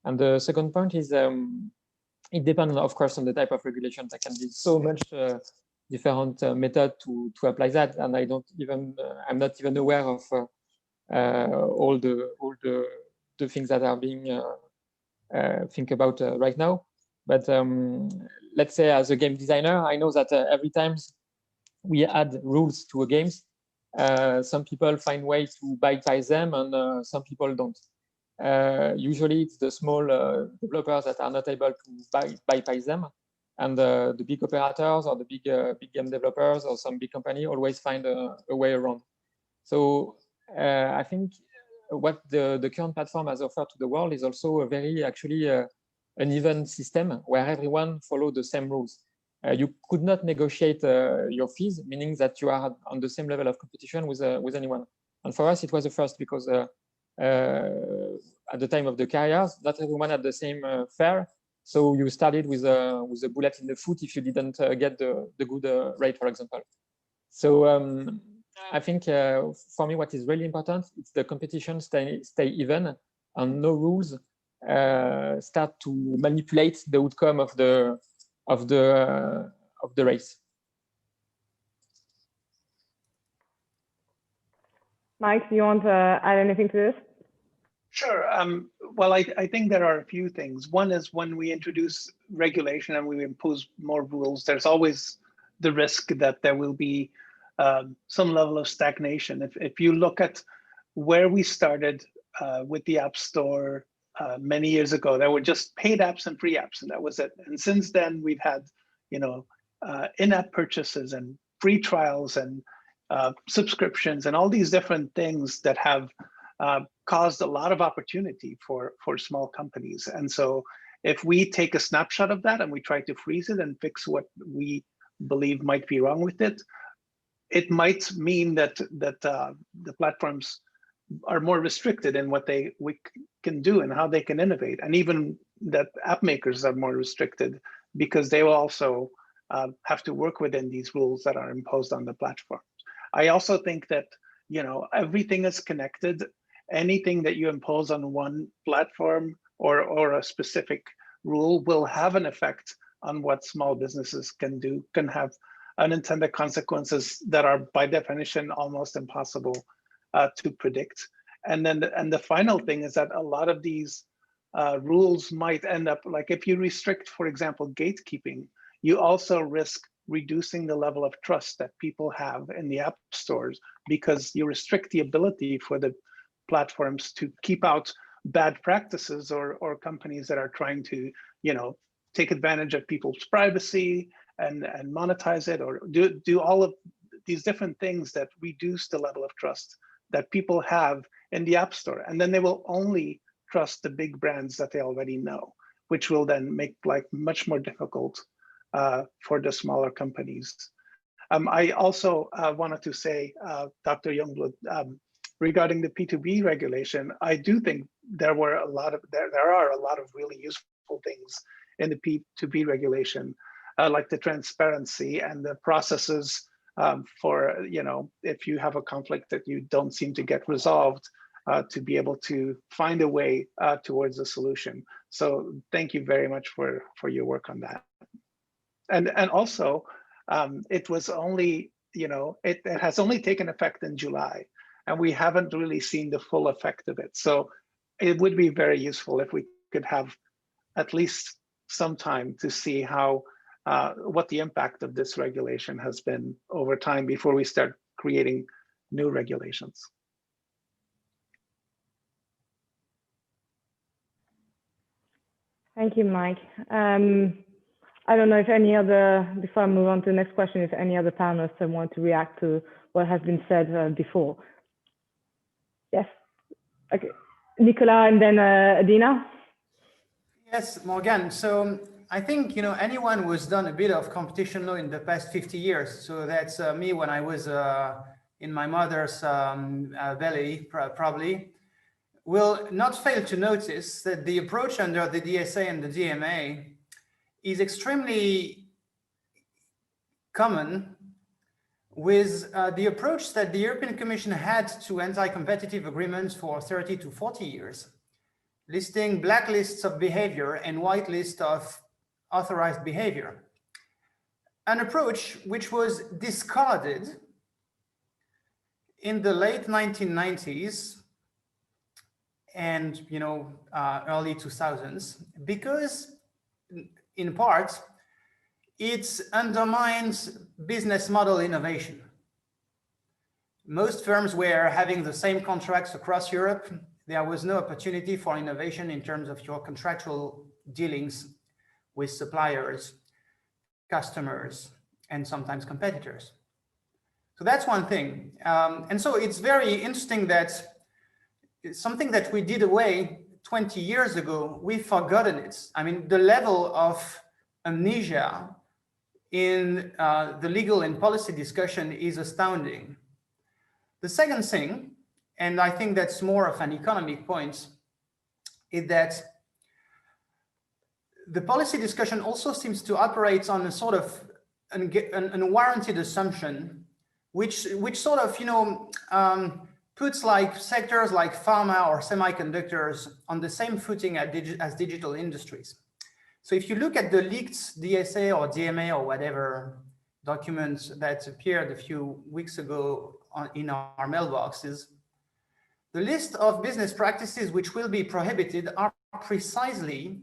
And the second point is it depends, of course, on the type of regulation. There can be so much different method to apply that, and I'm not even aware of all the things that are being think about right now. But let's say, as a game designer, I know that every time we add rules to a games, some people find ways to bypass them, and some people don't. Usually, it's the small developers that are not able to bypass them, and the big operators or the big game developers or some big company always find a way around. So I think what the current platform has offered to the world is also a very an even system where everyone follows the same rules. You could not negotiate your fees, meaning that you are on the same level of competition with anyone. And for us, it was the first because at the time of the carriers, not everyone had the same fare. So you started with a bullet in the foot if you didn't get the good rate, for example. So I think for me, what is really important is the competition stay even, and no rules start to manipulate the outcome of the race. Mike, do you want to add anything to this? Sure. Well, I think there are a few things. One is when we introduce regulation and we impose more rules, there's always the risk that there will be some level of stagnation. If you look at where we started with the App Store many years ago, there were just paid apps and free apps, and that was it. And since then, we've had, in-app purchases and free trials and subscriptions and all these different things that have caused a lot of opportunity for small companies. And so if we take a snapshot of that and we try to freeze it and fix what we believe might be wrong with it, it might mean that the platforms are more restricted in what we can do and how they can innovate, and even that app makers are more restricted because they will also have to work within these rules that are imposed on the platform. I also think that everything is connected. Anything that you impose on one platform or a specific rule will have an effect on what small businesses can do, can have unintended consequences that are by definition almost impossible to predict. And the final thing is that a lot of these rules might end up, like if you restrict, for example, gatekeeping, you also risk reducing the level of trust that people have in the app stores, because you restrict the ability for the platforms to keep out bad practices or companies that are trying to take advantage of people's privacy and monetize it, or do all of these different things that reduce the level of trust that people have in the App Store. And then they will only trust the big brands that they already know, which will then make life much more difficult for the smaller companies. I also wanted to say, Dr. Jungbluth, regarding the P2B regulation, I do think there are a lot of really useful things in the P2B regulation, like the transparency and the processes for, if you have a conflict that you don't seem to get resolved, to be able to find a way towards a solution. So thank you very much for your work on that. And also, it was only, it has only taken effect in July, and we haven't really seen the full effect of it. So it would be very useful if we could have at least some time to see how what the impact of this regulation has been over time before we start creating new regulations. Thank you, Mike. I don't know if any other, before I move on to the next question, if any other panelists want to react to what has been said before. Yes, okay. Nicolas and then Adina. Yes, Morgan. So I think, anyone who's done a bit of competition law in the past 50 years, so that's me when I was in my mother's belly, probably, will not fail to notice that the approach under the DSA and the DMA is extremely common with the approach that the European Commission had to anti-competitive agreements for 30 to 40 years, listing blacklists of behavior and whitelists of authorized behavior. An approach which was discarded in the late 1990s and early 2000s because, in part, it undermines business model innovation. Most firms were having the same contracts across Europe. There was no opportunity for innovation in terms of your contractual dealings with suppliers, customers, and sometimes competitors. So that's one thing. And so it's very interesting that it's something that we did away 20 years ago, we've forgotten it. I mean, the level of amnesia in the legal and policy discussion is astounding. The second thing, and I think that's more of an economic point, is that the policy discussion also seems to operate on a sort of an unwarranted assumption, which sort of, puts like sectors like pharma or semiconductors on the same footing as digital industries. So if you look at the leaked DSA or DMA or whatever documents that appeared a few weeks ago in our mailboxes, the list of business practices which will be prohibited are precisely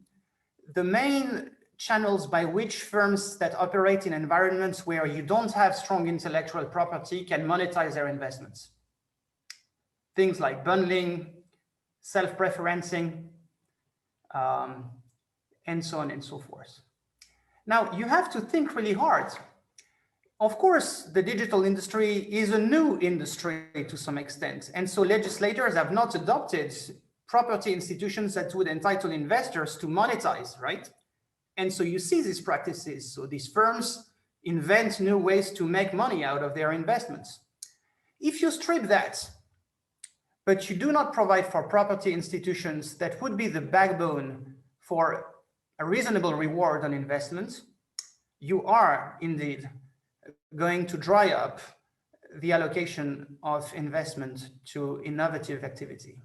the main channels by which firms that operate in environments where you don't have strong intellectual property can monetize their investments. Things like bundling, self-preferencing, and so on and so forth. Now, you have to think really hard. Of course, the digital industry is a new industry to some extent, and so legislators have not adopted property institutions that would entitle investors to monetize, right? And so you see these practices. So these firms invent new ways to make money out of their investments. If you strip that, but you do not provide for property institutions that would be the backbone for a reasonable reward on investment, you are indeed going to dry up the allocation of investment to innovative activity.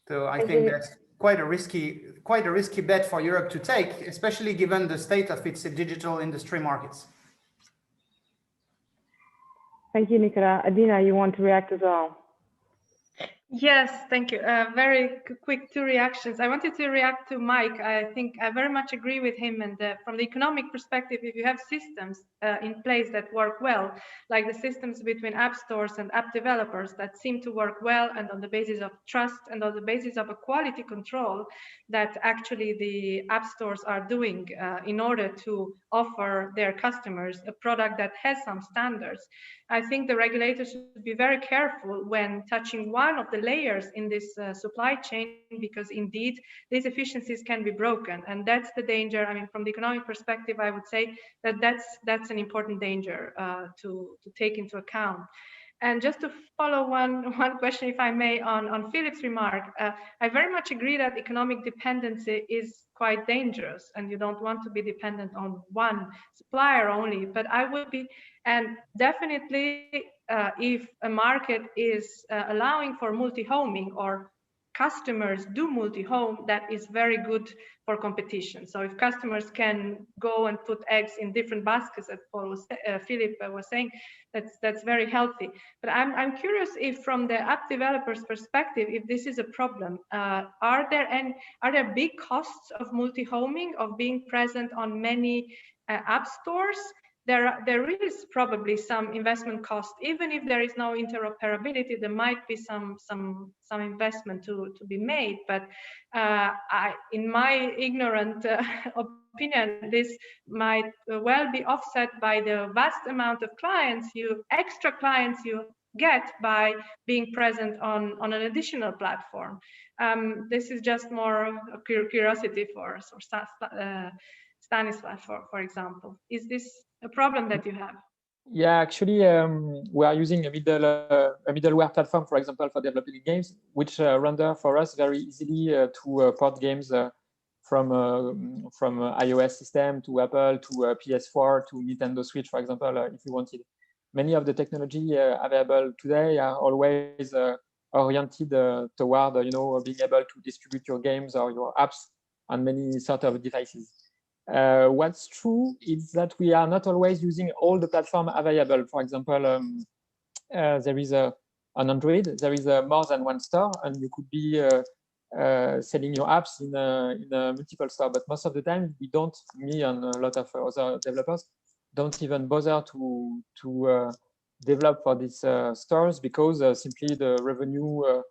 So I think that's quite a risky bet for Europe to take, especially given the state of its digital industry markets. Thank you, Nicolas. Adina, you want to react as well? Yes, thank you. Very quick two reactions. I wanted to react to Mike. I think I very much agree with him. And from the economic perspective, if you have systems in place that work well, like the systems between app stores and app developers that seem to work well and on the basis of trust and on the basis of a quality control that actually the app stores are doing in order to offer their customers a product that has some standards, I think the regulators should be very careful when touching one of the layers in this supply chain, because indeed these efficiencies can be broken, and that's the danger. I mean, from the economic perspective, I would say that that's an important danger to take into account. And just to follow one question, if I may, on Philip's remark, I very much agree that economic dependency is quite dangerous, and you don't want to be dependent on one supplier only. But I would be, and definitely, if a market is allowing for multi-homing or customers do multi-home, that is very good for competition. So if customers can go and put eggs in different baskets, as Philip was saying, that's very healthy. But I'm curious if, from the app developers' perspective, if this is a problem. Are there big costs of multi-homing, of being present on many app stores? There is probably some investment cost, even if there is no interoperability. There might be some investment to be made. But in my ignorant opinion, this might well be offset by the vast amount of extra clients you get by being present on an additional platform. This is just more curiosity for Stanislas, for example. Is this a problem that you have? Yeah, actually, we are using a middleware platform, for example, for developing games, which render for us very easily to port games from iOS system to Apple to PS4 to Nintendo Switch, for example, if you wanted. Many of the technology available today are always oriented toward being able to distribute your games or your apps on many sort of devices. What's true is that we are not always using all the platform available. For example, there is on Android, there is more than one store, and you could be selling your apps in a multiple store. But most of the time, we don't. Me and a lot of other developers don't even bother to develop for these stores, because simply the revenue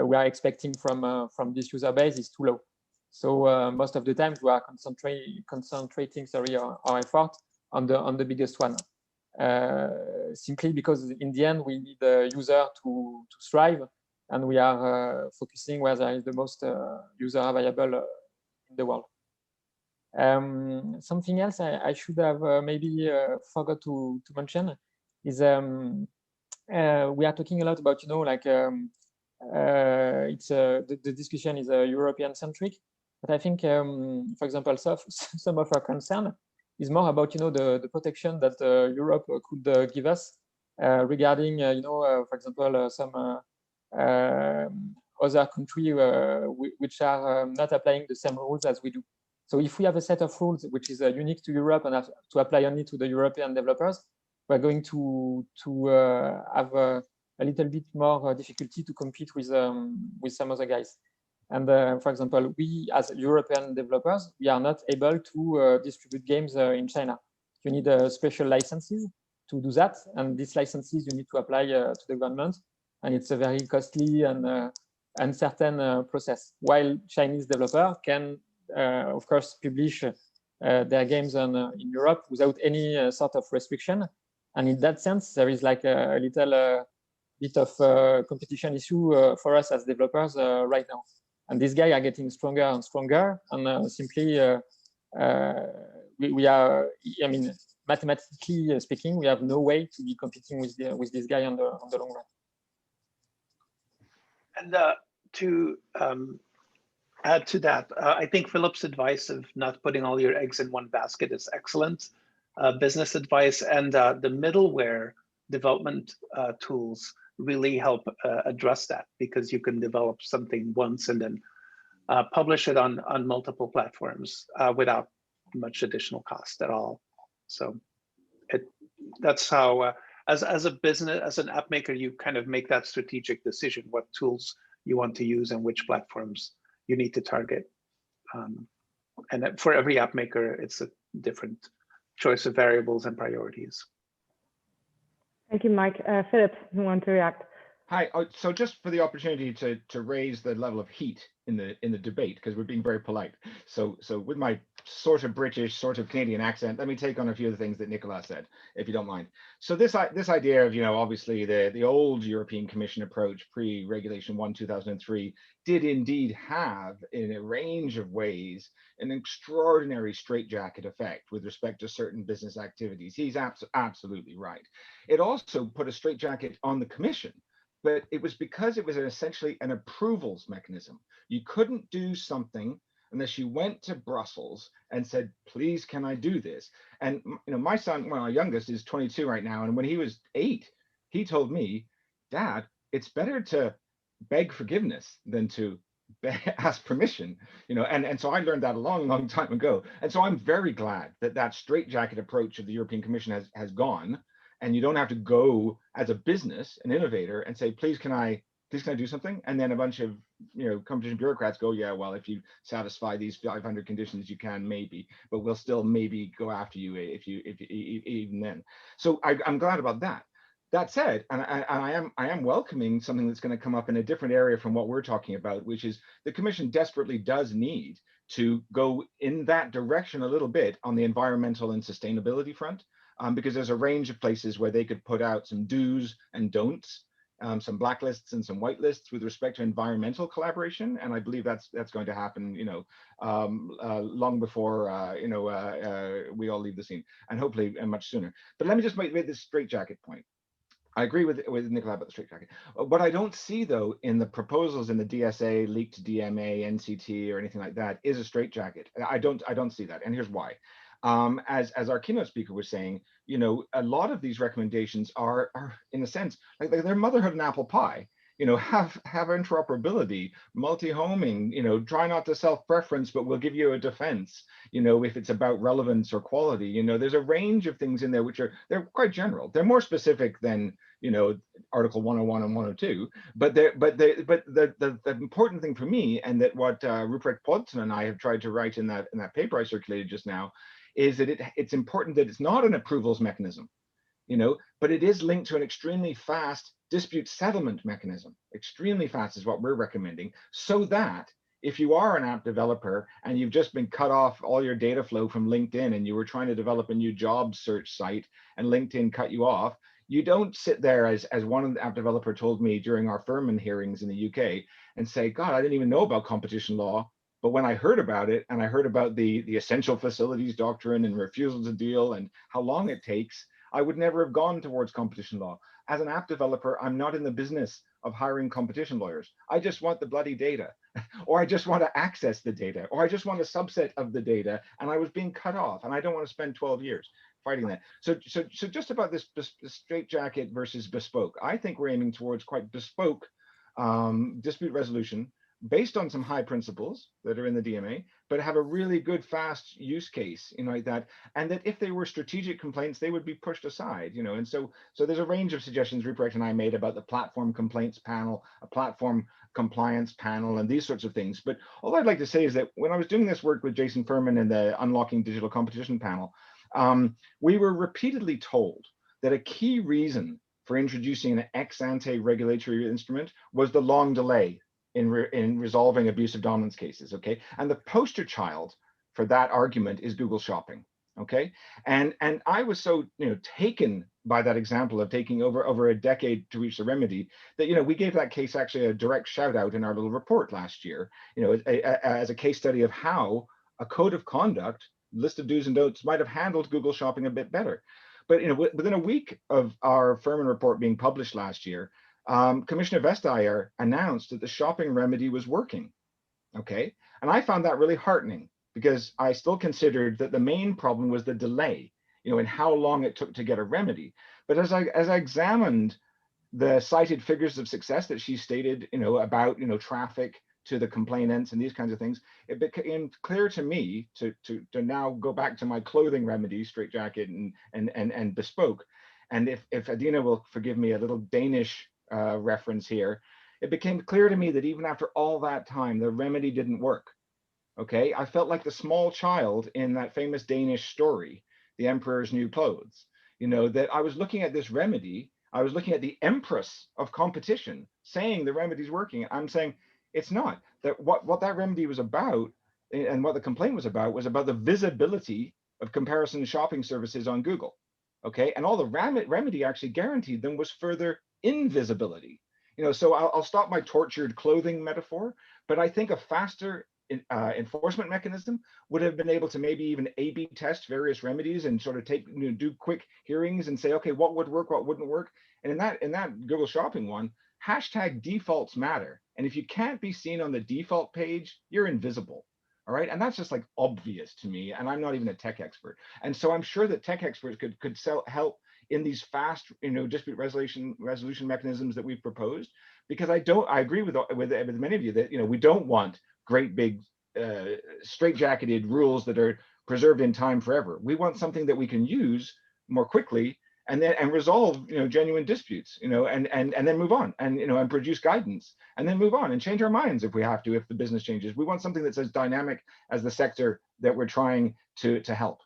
we are expecting from this user base is too low. So most of the time we are concentrating our effort on the biggest one, simply because in the end we need the user to thrive, and we are focusing where there is the most user available in the world. Something else I should have maybe forgot to mention is we are talking a lot about the discussion is European centric. But I think, for example, some of our concern is more about the protection that Europe could give us regarding for example some other countries which are not applying the same rules as we do. So if we have a set of rules which is unique to Europe and have to apply only to the European developers, we're going to have a little bit more difficulty to compete with some other guys. And for example, we as European developers, we are not able to distribute games in China. You need special licenses to do that, and these licenses you need to apply to the government, and it's a very costly and uncertain process. While Chinese developer can, of course, publish their games in Europe without any sort of restriction, and in that sense, there is like a little bit of competition issue for us as developers right now. And these guys are getting stronger and stronger, and simply we are. I mean, mathematically speaking, we have no way to be competing with this guy on the long run. And to add to that, I think Philip's advice of not putting all your eggs in one basket is excellent business advice, and the middleware development tools really help address that, because you can develop something once and then publish it on multiple platforms without much additional cost at all. So that's how, as a business, as an app maker, you kind of make that strategic decision, what tools you want to use and which platforms you need to target. And for every app maker, it's a different choice of variables and priorities. Thank you, Mike. Philip, you want to react? Hi. So just for the opportunity to raise the level of heat in the debate, because we're being very polite. So with my sort of British, sort of Canadian accent, let me take on a few of the things that Nicolas said, if you don't mind. So this idea of, obviously the old European Commission approach pre-Regulation 1 2003 did indeed have, in a range of ways, an extraordinary straitjacket effect with respect to certain business activities. He's absolutely right. It also put a straitjacket on the Commission, but it was because it was essentially an approvals mechanism. You couldn't do something unless you went to Brussels and said, please, can I do this? And my son, well, my youngest is 22 right now, and when he was 8, he told me, Dad, it's better to beg forgiveness than to ask permission, and so I learned that a long time ago. And so I'm very glad that that straitjacket approach of the European Commission has gone, and you don't have to go as a business, an innovator, and say, please can I do something? And then a bunch of competition bureaucrats go, yeah, well, if you satisfy these 500 conditions, you can maybe, but we'll still maybe go after you if even then. So I'm glad about that. That said, and I am welcoming something that's going to come up in a different area from what we're talking about, which is the Commission desperately does need to go in that direction a little bit on the environmental and sustainability front, because there's a range of places where they could put out some do's and don'ts, some blacklists and some whitelists with respect to environmental collaboration, and I believe that's going to happen, long before we all leave the scene, and hopefully much sooner. But let me just make this straitjacket point. I agree with Nicolas about the straitjacket. What I don't see, though, in the proposals in the DSA, leaked DMA, NCT, or anything like that, is a straitjacket. I don't see that, and here's why. As our keynote speaker was saying, a lot of these recommendations are in a sense like they're motherhood and apple pie. Have interoperability, multi-homing, try not to self-preference, but we'll give you a defense, if it's about relevance or quality. There's a range of things in there which they're quite general. They're more specific than, Article 101 and 102, but the important thing for me, and that what Ruprecht Plodson and I have tried to write in that paper I circulated just now, is that it's important that it's not an approvals mechanism, but it is linked to an extremely fast dispute settlement mechanism. Extremely fast is what we're recommending, so that if you are an app developer and you've just been cut off all your data flow from LinkedIn, and you were trying to develop a new job search site and LinkedIn cut you off, you don't sit there, as one app developer told me during our Furman hearings in the UK, and say, God, I didn't even know about competition law. But when I heard about it, and I heard about the essential facilities doctrine and refusal to deal and how long it takes, I would never have gone towards competition law. As an app developer, I'm not in the business of hiring competition lawyers. I just want the bloody data, or I just want to access the data, or I just want a subset of the data, and I was being cut off, and I don't want to spend 12 years fighting that. So just about this straitjacket versus bespoke, I think we're aiming towards quite bespoke dispute resolution based on some high principles that are in the DMA, but have a really good fast use case, like that, and that if they were strategic complaints, they would be pushed aside, and so there's a range of suggestions Ruprecht and I made about the platform complaints panel, a platform compliance panel, and these sorts of things. But all I'd like to say is that when I was doing this work with Jason Furman and the Unlocking Digital Competition panel, we were repeatedly told that a key reason for introducing an ex-ante regulatory instrument was the long delay in resolving abusive dominance cases, okay? And the poster child for that argument is Google Shopping, okay? And I was so taken by that example of taking over a decade to reach the remedy that we gave that case actually a direct shout out in our little report last year, as a case study of how a code of conduct, list of do's and don'ts, might have handled Google Shopping a bit better. But within a week of our Furman report being published last year, Commissioner Vestager announced that the shopping remedy was working, okay? And I found that really heartening, because I still considered that the main problem was the delay, and how long it took to get a remedy. But as I examined the cited figures of success that she stated, about, traffic to the complainants and these kinds of things, it became clear to me to now go back to my clothing remedy, straitjacket and bespoke. And if Adina will forgive me a little Danish reference here, it became clear to me that even after all that time, the remedy didn't work. Okay, I felt like the small child in that famous Danish story, The Emperor's New Clothes, that I was looking at this remedy, I was looking at the empress of competition saying the remedy's working. I'm saying it's not. That what that remedy was about, and what the complaint was about the visibility of comparison shopping services on Google. Okay, and all the remedy actually guaranteed them was further invisibility. So I'll stop my tortured clothing metaphor, but I think a faster enforcement mechanism would have been able to maybe even A/B test various remedies and sort of do quick hearings and say, okay, what would work, what wouldn't work. And in that Google Shopping one, hashtag defaults matter. And if you can't be seen on the default page, you're invisible. All right, and that's just like obvious to me, and I'm not even a tech expert. And so I'm sure that tech experts could help in these fast, dispute resolution mechanisms that we've proposed. because I agree with many of you that, we don't want great big straitjacketed rules that are preserved in time forever. We want something that we can use more quickly and resolve genuine disputes, and then move on, and produce guidance, and then move on and change our minds if we have to, if the business changes. We want something that's as dynamic as the sector that we're trying to help.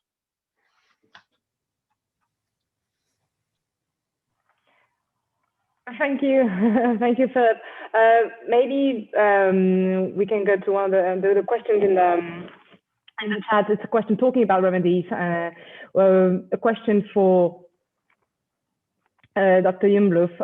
Thank you. Thank you, Philip. Maybe we can go to one of the questions in the chat. It's a question talking about remedies. A question for Dr. Jungbluth.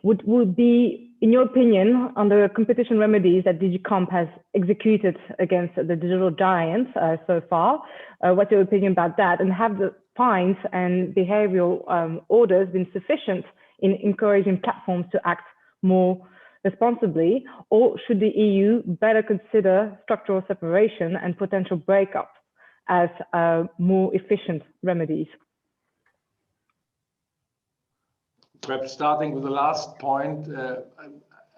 Would be, in your opinion, on the competition remedies that DG Comp has executed against the digital giants so far, what's your opinion about that? And have the fines and behavioral orders been sufficient in encouraging platforms to act more responsibly, or should the EU better consider structural separation and potential breakup as more efficient remedies? Perhaps starting with the last point,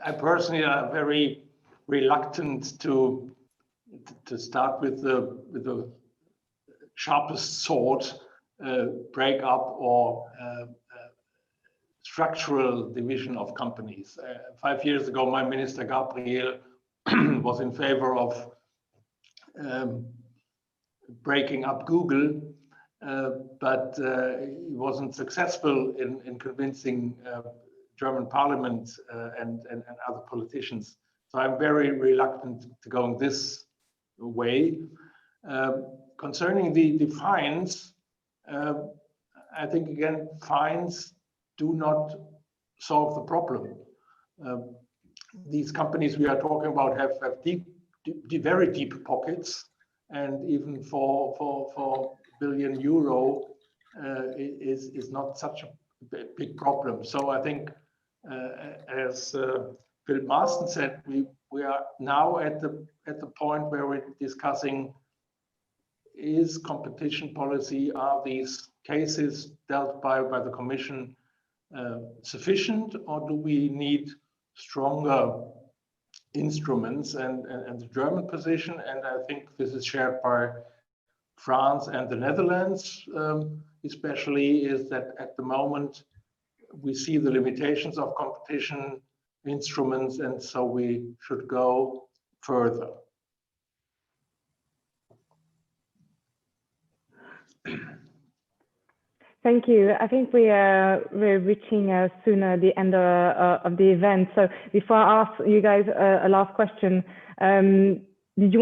I personally am very reluctant to start with the sharpest sword, break up or structural division of companies. 5 years ago, my minister Gabriel was in favor of breaking up Google, but he wasn't successful in convincing German parliament and other politicians. So I'm very reluctant to go in this way. Concerning the fines, I think again, fines do not solve the problem. These companies we are talking about have very deep pockets, and even for billion euro is not such a big problem. So I think, as Philip Marsden said, we are now at the point where we're discussing: is competition policy, are these cases dealt by the Commission sufficient, or do we need stronger instruments? And the German position, and I think this is shared by France and the Netherlands especially, is that at the moment we see the limitations of competition instruments, and so we should go further. Thank you. I think we're reaching soon the end of the event. So before I ask you guys a last question, did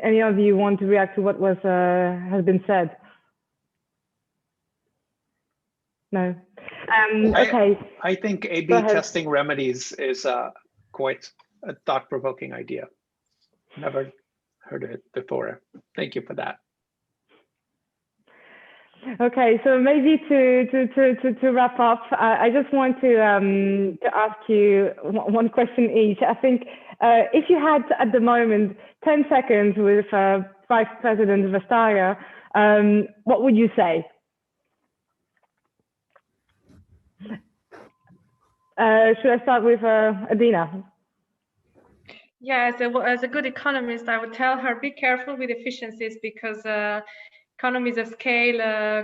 any of you want to react to what has been said? No. Okay. I think A/B testing remedies is quite a thought-provoking idea. Never heard of it before. Thank you for that. Okay, so maybe to wrap up, I just want to ask you one question each. I think if you had at the moment 10 seconds with Vice President Vestager, what would you say? Should I start with Adina? Yeah, as a good economist, I would tell her, be careful with efficiencies, because economies of scale,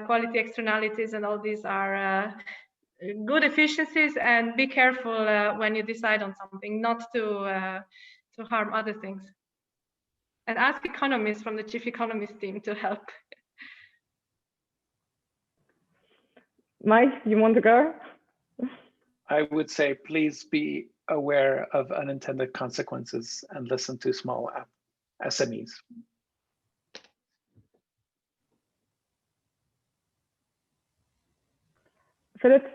quality externalities, and all these are good efficiencies, and be careful when you decide on something, not to harm other things. And ask economists from the chief economist team to help. Mike, you want to go? I would say, please be aware of unintended consequences and listen to small SMEs. Philip?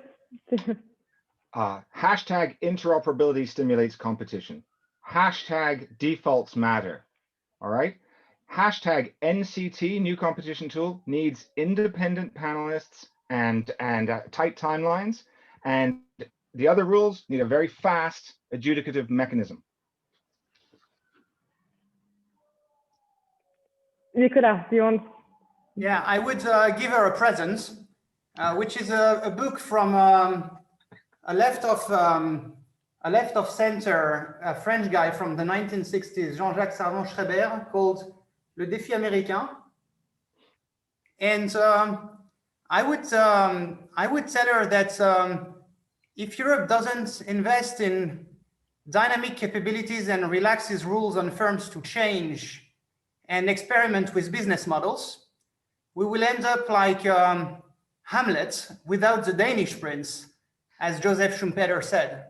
Hashtag interoperability stimulates competition. Hashtag defaults matter. All right. Hashtag NCT, new competition tool, needs independent panelists and tight timelines. And the other rules need a very fast adjudicative mechanism. Nicolas, do you want? Yeah, I would give her a present, which is a book from a left of a left of center, a French guy from the 1960s, Jean-Jacques Servan-Schreiber, called Le Défi Américain. And I would tell her that if Europe doesn't invest in dynamic capabilities and relaxes rules on firms to change and experiment with business models, we will end up like Hamlet without the Danish prince, as Joseph Schumpeter said.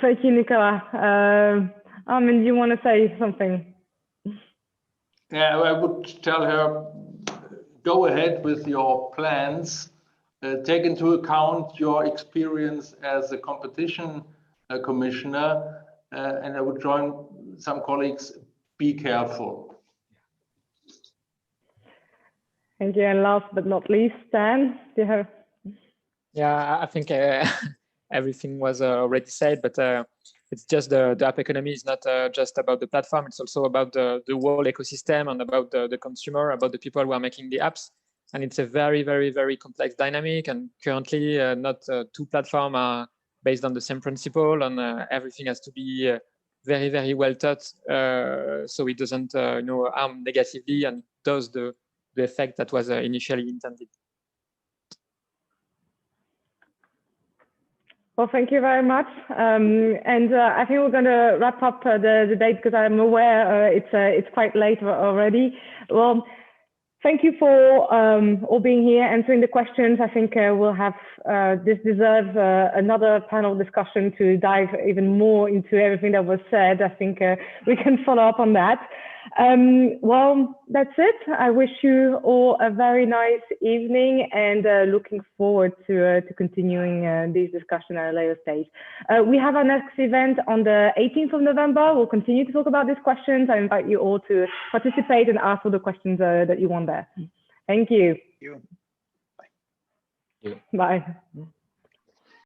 Thank you, Nicolas. Armin, do you want to say something? Yeah, I would tell her, go ahead with your plans. Take into account your experience as a competition commissioner, and I would join some colleagues, be careful. Thank you. And last but not least, Dan, do you have? Yeah, I think everything was already said, but it's just the app economy is not just about the platform. It's also about the whole ecosystem and about the consumer, about the people who are making the apps. And it's a very, very, very complex dynamic. And currently, not two platforms are based on the same principle, and everything has to be very, very well thought, so it doesn't harm negatively and does the effect that was initially intended. Well, thank you very much. And I think we're going to wrap up the debate because I'm aware it's quite late already. Well, thank you for all being here, answering the questions. I think we'll have, this deserves another panel discussion to dive even more into everything that was said. I think we can follow up on that. Well, that's it. I wish you all a very nice evening and looking forward to continuing this discussion at a later stage. We have our next event on the 18th of November. We'll continue to talk about these questions. I invite you all to participate and ask all the questions that you want there. Thank you. Thank you. Bye. Bye.